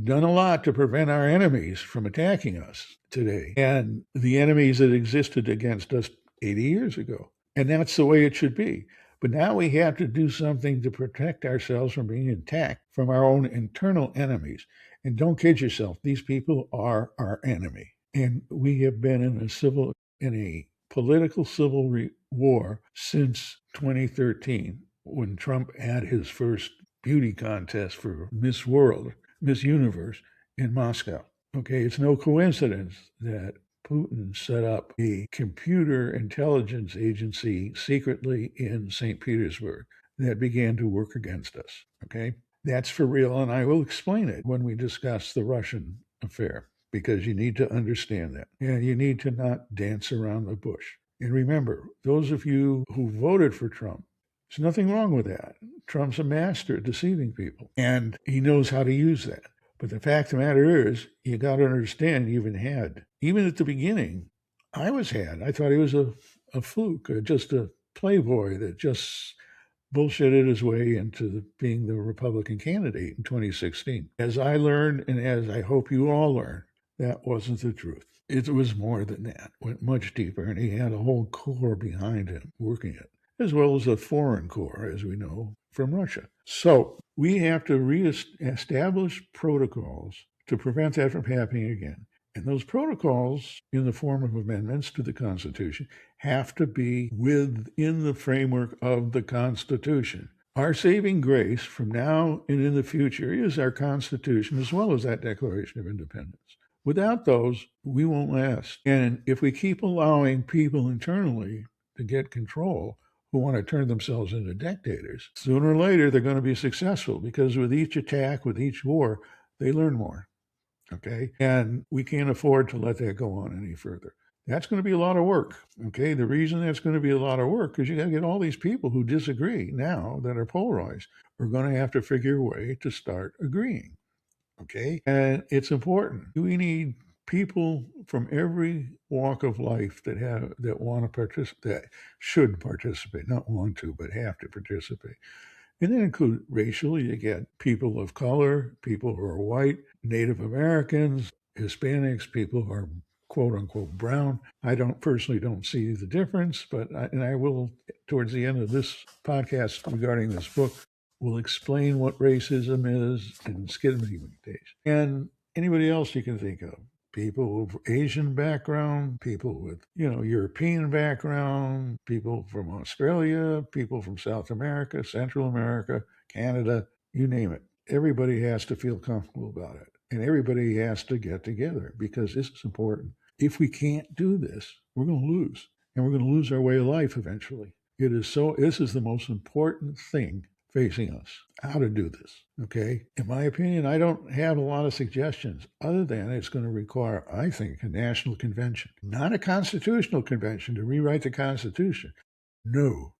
done a lot to prevent our enemies from attacking us today and the enemies that existed against us 80 years ago. And that's the way it should be. But now we have to do something to protect ourselves from being attacked from our own internal enemies. And don't kid yourself, these people are our enemy. And we have been in a political civil war since 2013, when Trump had his first beauty contest for Miss Universe in Moscow. It's no coincidence that Putin set up a computer intelligence agency secretly in St. Petersburg that began to work against us. That's for real, and I will explain it when we discuss the Russian affair, because you need to understand that. And you need to not dance around the bush. And remember, those of you who voted for Trump, there's nothing wrong with that. Trump's a master at deceiving people, and he knows how to use that. But the fact of the matter is, you got to understand, even at the beginning, I thought he was a fluke, just a playboy that just bullshitted his way into being the Republican candidate in 2016. As I learned, and as I hope you all learn, that wasn't the truth. It was more than that, went much deeper, and he had a whole core behind him working it, as well as a foreign core, as we know, from Russia. So we have to reestablish protocols to prevent that from happening again. And those protocols, in the form of amendments to the Constitution, have to be within the framework of the Constitution. Our saving grace from now and in the future is our Constitution as well as that Declaration of Independence. Without those, we won't last. And if we keep allowing people internally to get control who want to turn themselves into dictators, sooner or later they're going to be successful because with each attack, with each war, they learn more. Okay. And we can't afford to let that go on any further. That's going to be a lot of work. Okay. The reason that's going to be a lot of work is you got to get all these people who disagree now that are polarized. We're going to have to figure a way to start agreeing. Okay. And it's important. We need people from every walk of life that want to participate, that should participate, not want to, but have to participate. And that includes racially, you get people of color, people who are white, Native Americans, Hispanics, people who are quote unquote brown. I personally don't see the difference, but I will, towards the end of this podcast regarding this book, will explain what racism is and stigmatization. And anybody else you can think of. People of Asian background, people with, European background, people from Australia, people from South America, Central America, Canada, you name it. Everybody has to feel comfortable about it. And everybody has to get together because this is important. If we can't do this, we're going to lose. And we're going to lose our way of life eventually. This is the most important thing facing us, how to do this. Okay. In my opinion, I don't have a lot of suggestions other than it's going to require, I think, a national convention, not a constitutional convention to rewrite the Constitution. No,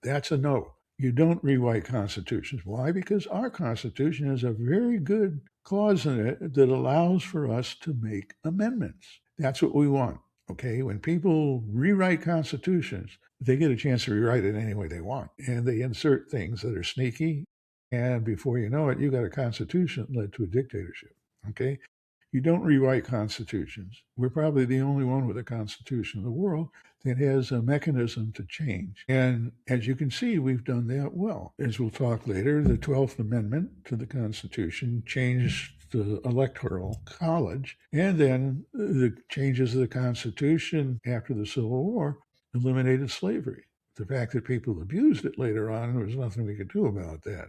that's a no. You don't rewrite constitutions. Why? Because our Constitution has a very good clause in it that allows for us to make amendments. That's what we want. Okay, when people rewrite constitutions, they get a chance to rewrite it any way they want. And they insert things that are sneaky. And before you know it, you got a constitution that led to a dictatorship. Okay, you don't rewrite constitutions. We're probably the only one with a constitution in the world that has a mechanism to change. And as you can see, we've done that well. As we'll talk later, the 12th Amendment to the Constitution changed the Electoral College, and then the changes of the Constitution after the Civil War eliminated slavery. The fact that people abused it later on, there was nothing we could do about that.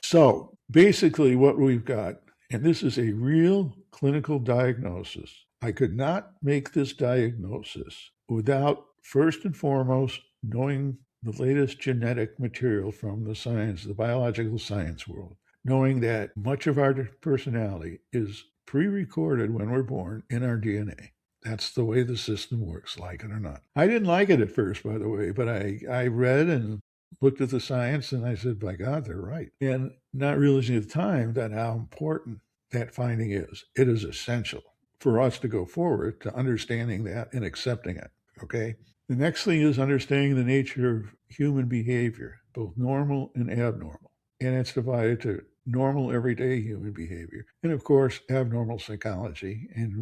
So basically what we've got, and this is a real clinical diagnosis. I could not make this diagnosis without, first and foremost, knowing the latest genetic material from the biological science world, knowing that much of our personality is pre-recorded when we're born in our DNA. That's the way the system works, like it or not. I didn't like it at first, by the way, but I read and looked at the science and I said, by God, they're right. And not realizing at the time that how important that finding is. It is essential for us to go forward to understanding that and accepting it. Okay. The next thing is understanding the nature of human behavior, both normal and abnormal. And it's divided to normal, everyday human behavior, and of course, abnormal psychology and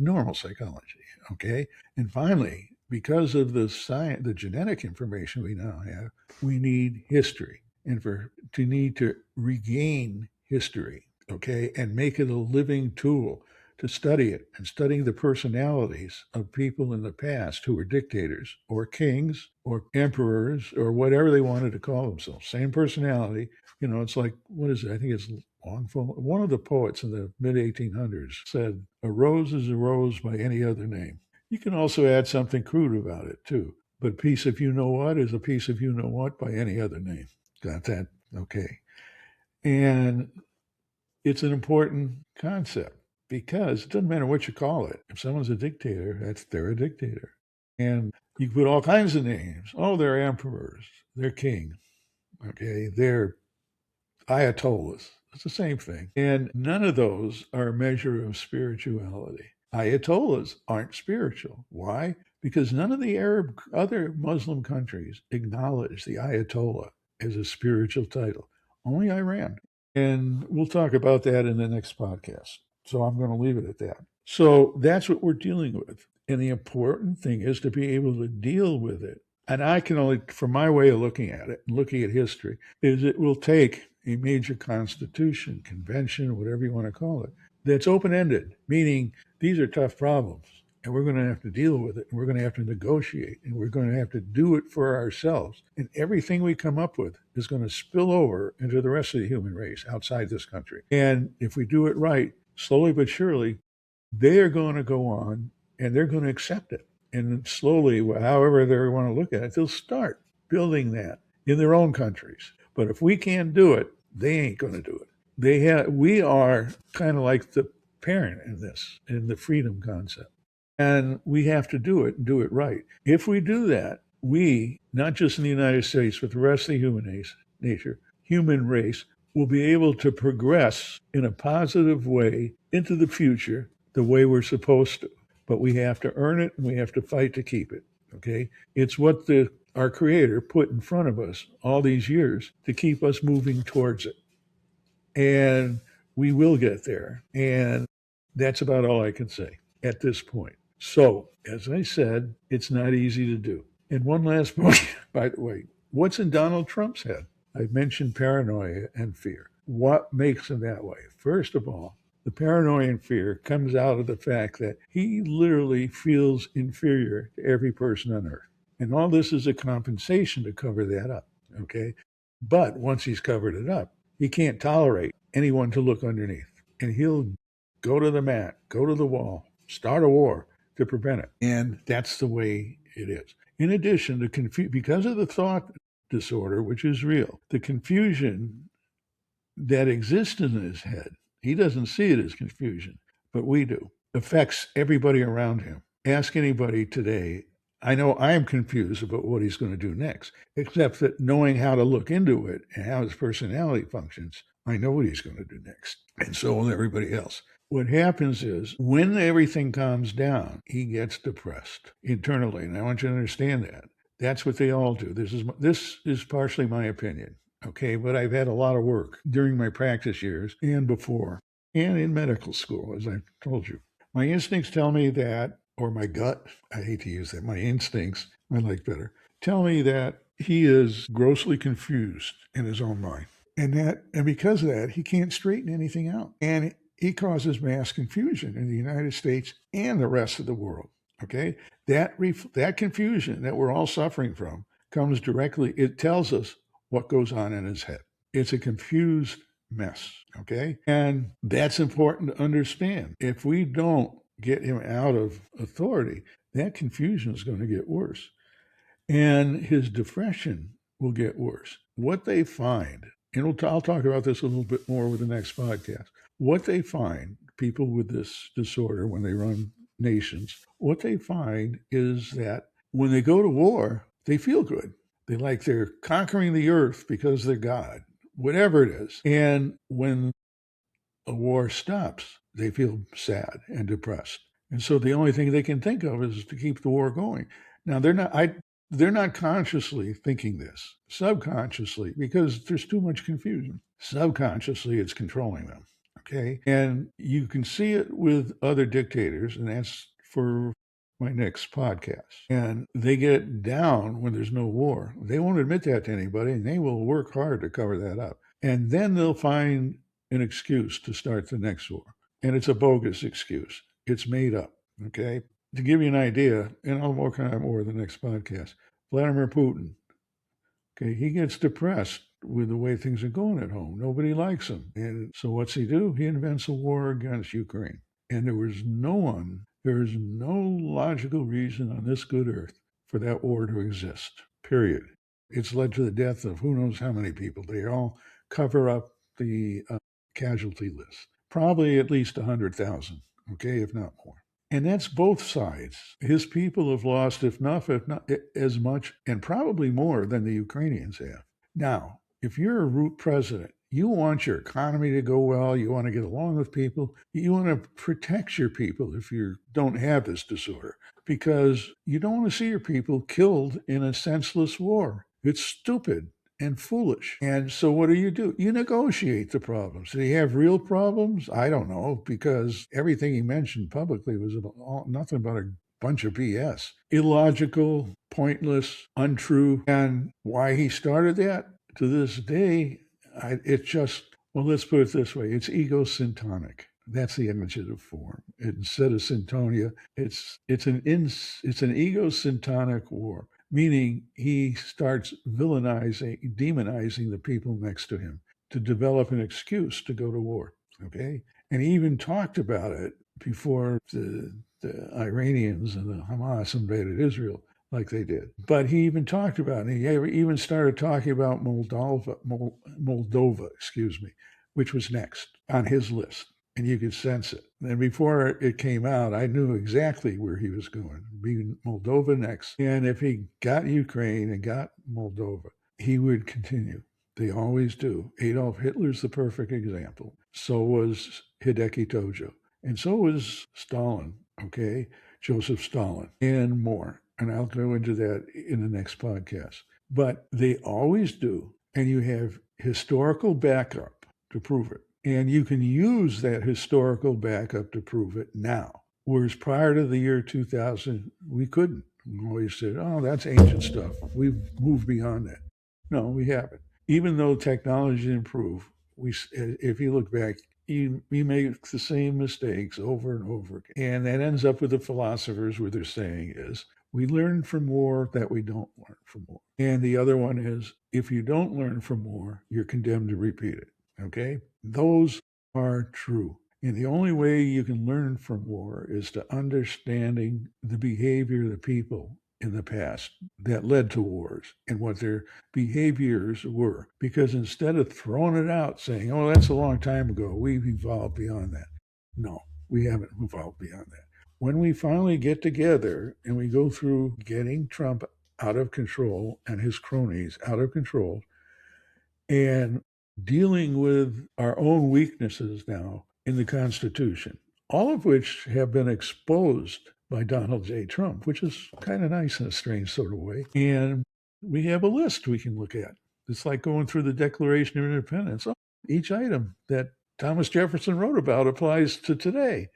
normal psychology. Okay. And finally, because of the genetic information we now have, we need history, and need to regain history, okay, and make it a living tool to study it, and studying the personalities of people in the past who were dictators or kings or emperors or whatever they wanted to call themselves. Same personality. It's like, what is it? I think it's Longfellow. One of the poets in the mid-1800s said, "A rose is a rose by any other name." You can also add something crude about it, too. But a piece of you-know-what is a piece of you-know-what by any other name. Got that? Okay. And it's an important concept because it doesn't matter what you call it. If someone's a dictator, they're a dictator. And you put all kinds of names. Oh, they're emperors. They're king. Okay. They're ayatollahs. It's the same thing. And none of those are a measure of spirituality. Ayatollahs aren't spiritual. Why? Because none of the other Muslim countries acknowledge the Ayatollah as a spiritual title. Only Iran. And we'll talk about that in the next podcast. So I'm going to leave it at that. So that's what we're dealing with. And the important thing is to be able to deal with it. And I can only, from my way of looking at it, looking at history, is it will take a major constitution, convention, whatever you want to call it, that's open-ended, meaning these are tough problems. and we're going to have to deal with it. And we're going to have to negotiate, and we're going to have to do it for ourselves. And everything we come up with is going to spill over into the rest of the human race outside this country. And if we do it right, slowly but surely, they are going to go on and they're going to accept it. And slowly, however they want to look at it, they'll start building that in their own countries. But if we can't do it, they ain't going to do it. We are kind of like the parent in this, in the freedom concept. And we have to do it and do it right. If we do that, we, not just in the United States, but the rest of the human race, will be able to progress in a positive way into the future the way we're supposed to. But we have to earn it and we have to fight to keep it. Okay? It's what our Creator put in front of us all these years to keep us moving towards it. And we will get there. And that's about all I can say at this point. So, as I said, it's not easy to do. And one last point, by the way, what's in Donald Trump's head? I mentioned paranoia and fear. What makes him that way? First of all, the paranoia and fear comes out of the fact that he literally feels inferior to every person on earth. And all this is a compensation to cover that up, okay? But once he's covered it up, he can't tolerate anyone to look underneath. And he'll go to the mat, go to the wall, start a war to prevent it. And that's the way it is. In addition, because of the thought disorder, which is real, the confusion that exists in his head, he doesn't see it as confusion, but we do, affects everybody around him. Ask anybody today. I know I am confused about what he's going to do next, except that knowing how to look into it and how his personality functions, I know what he's going to do next. And so will everybody else. What happens is when everything calms down, he gets depressed internally. And I want you to understand that. That's what they all do. This is partially my opinion, okay? But I've had a lot of work during my practice years and before, and in medical school, as I told you. My instincts tell me that, or my gut, I hate to use that, my instincts, I like better, tell me that he is grossly confused in his own mind. And because of that, he can't straighten anything out. And he causes mass confusion in the United States and the rest of the world. Okay, that confusion that we're all suffering from comes directly. It tells us what goes on in his head. It's a confused mess. Okay, and that's important to understand. If we don't get him out of authority, that confusion is going to get worse, and his depression will get worse. What they find, and I'll talk about this a little bit more with the next podcast. What they find, people with this disorder, when they run nations, what they find is that when they go to war, they feel good. They're conquering the earth because they're God, whatever it is. And when a war stops, they feel sad and depressed. And so the only thing they can think of is to keep the war going. Now, they're not consciously thinking this, subconsciously, because there's too much confusion. Subconsciously, it's controlling them. Okay. And you can see it with other dictators, and that's for my next podcast. And they get down when there's no war. They won't admit that to anybody, and they will work hard to cover that up. And then they'll find an excuse to start the next war. And it's a bogus excuse. It's made up. Okay. To give you an idea, and I'll work on it more in the next podcast, Vladimir Putin, okay, he gets depressed with the way things are going at home. Nobody likes him. And so what's he do? He invents a war against Ukraine. And there is no logical reason on this good earth for that war to exist, period. It's led to the death of who knows how many people. They all cover up the casualty list. Probably at least 100,000, okay, if not more. And that's both sides. His people have lost, if not as much, and probably more than the Ukrainians have. Now, if you're a root president, you want your economy to go well, you want to get along with people, you want to protect your people if you don't have this disorder, because you don't want to see your people killed in a senseless war. It's stupid and foolish. And so what do? You negotiate the problems. Did he have real problems? I don't know, because everything he mentioned publicly was nothing but a bunch of BS. Illogical, pointless, untrue. And why he started that, to this day, let's put it this way, it's egocentric. That's the imitative form. Instead of syntonia, it's an ego-syntonic war, meaning he starts villainizing, demonizing the people next to him to develop an excuse to go to war. Okay, and he even talked about it before the Iranians and the Hamas invaded Israel like they did. But he even talked about it. He even started talking about Moldova, excuse me, which was next on his list. And you could sense it. And before it came out, I knew exactly where he was going, being Moldova next. And if he got Ukraine and got Moldova, he would continue. They always do. Adolf Hitler's the perfect example. So was Hideki Tojo. And so was Stalin, okay? Joseph Stalin, and more. And I'll go into that in the next podcast. But they always do. And you have historical backup to prove it. And you can use that historical backup to prove it now. Whereas prior to the year 2000, we couldn't. We always said, oh, that's ancient stuff. We've moved beyond that. No, we haven't. Even though technology improved, if you look back, we make the same mistakes over and over again. And that ends up with the philosophers where their saying is, we learn from war that we don't learn from war. And the other one is, if you don't learn from war, you're condemned to repeat it. Okay? Those are true. And the only way you can learn from war is to understanding the behavior of the people in the past that led to wars and what their behaviors were. Because instead of throwing it out saying, oh, that's a long time ago, we've evolved beyond that. No, we haven't evolved beyond that. When we finally get together and we go through getting Trump out of control and his cronies out of control and dealing with our own weaknesses now in the Constitution, all of which have been exposed by Donald J. Trump, which is kind of nice in a strange sort of way. And we have a list we can look at. It's like going through the Declaration of Independence. Oh, each item that Thomas Jefferson wrote about applies to today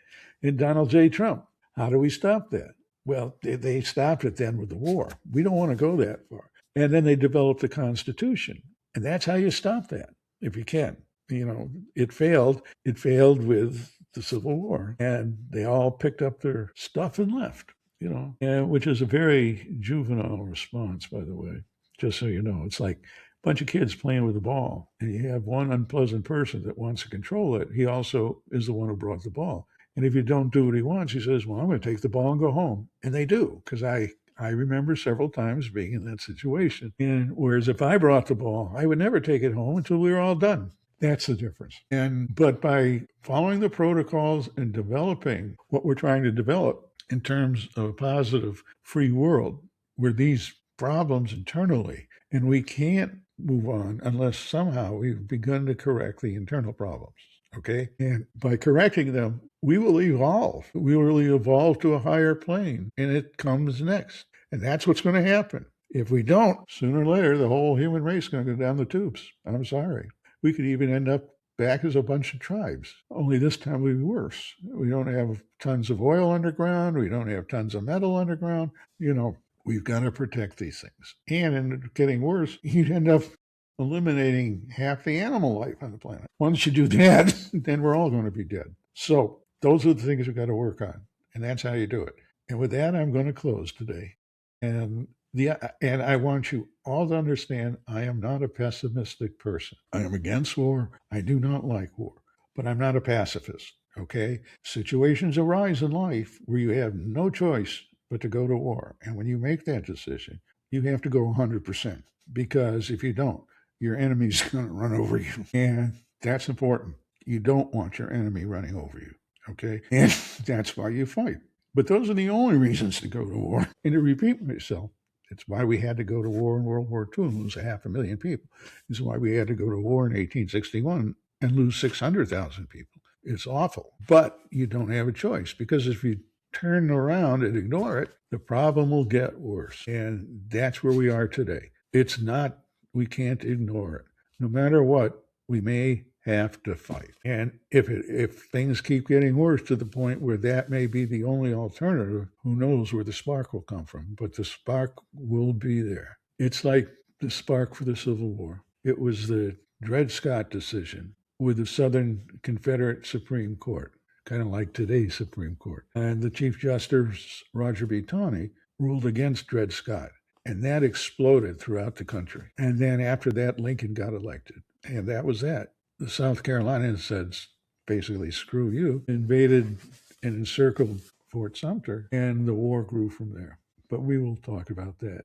in Donald J. Trump. How do we stop that? Well, they stopped it then with the war. We don't want to go that far. And then they developed the Constitution. And that's how you stop that, if you can. You know, it failed. It failed with the Civil War. And they all picked up their stuff and left, you know, and which is a very juvenile response, by the way, just so you know. It's like a bunch of kids playing with the ball, and you have one unpleasant person that wants to control it. He also is the one who brought the ball. And if you don't do what he wants, he says, well, I'm going to take the ball and go home. And they do, because I remember several times being in that situation. And whereas if I brought the ball, I would never take it home until we were all done. That's the difference. But by following the protocols and developing what we're trying to develop in terms of a positive free world, where these problems internally, and we can't move on unless somehow we've begun to correct the internal problems. Okay. And by correcting them, we will evolve. We will evolve to a higher plane, and it comes next. And that's what's going to happen. If we don't, sooner or later, the whole human race is going to go down the tubes. I'm sorry. We could even end up back as a bunch of tribes. Only this time we'll be worse. We don't have tons of oil underground. We don't have tons of metal underground. You know, we've got to protect these things. And in getting worse, you'd end up eliminating half the animal life on the planet. Once you do that, then we're all going to be dead. So those are the things we've got to work on. And that's how you do it. And with that, I'm going to close today. And I want you all to understand, I am not a pessimistic person. I am against war. I do not like war, but I'm not a pacifist. Okay? Situations arise in life where you have no choice but to go to war. And when you make that decision, you have to go 100%, because if you don't, your enemy's going to run over you. And that's important. You don't want your enemy running over you. Okay? And that's why you fight. But those are the only reasons to go to war. And to repeat myself, it's why we had to go to war in World War II and lose 500,000 people. It's why we had to go to war in 1861 and lose 600,000 people. It's awful. But you don't have a choice, because if you turn around and ignore it, the problem will get worse. And that's where we are today. It's not, we can't ignore it. No matter what, we may have to fight. And if things keep getting worse to the point where that may be the only alternative, who knows where the spark will come from, but the spark will be there. It's like the spark for the Civil War. It was the Dred Scott decision with the Southern Confederate Supreme Court. kind of like today's Supreme Court. And the Chief Justice, Roger B. Taney, ruled against Dred Scott. And that exploded throughout the country. And then after that, Lincoln got elected. And that was that. The South Carolinians said, basically, screw you, invaded and encircled Fort Sumter, and the war grew from there. But we will talk about that.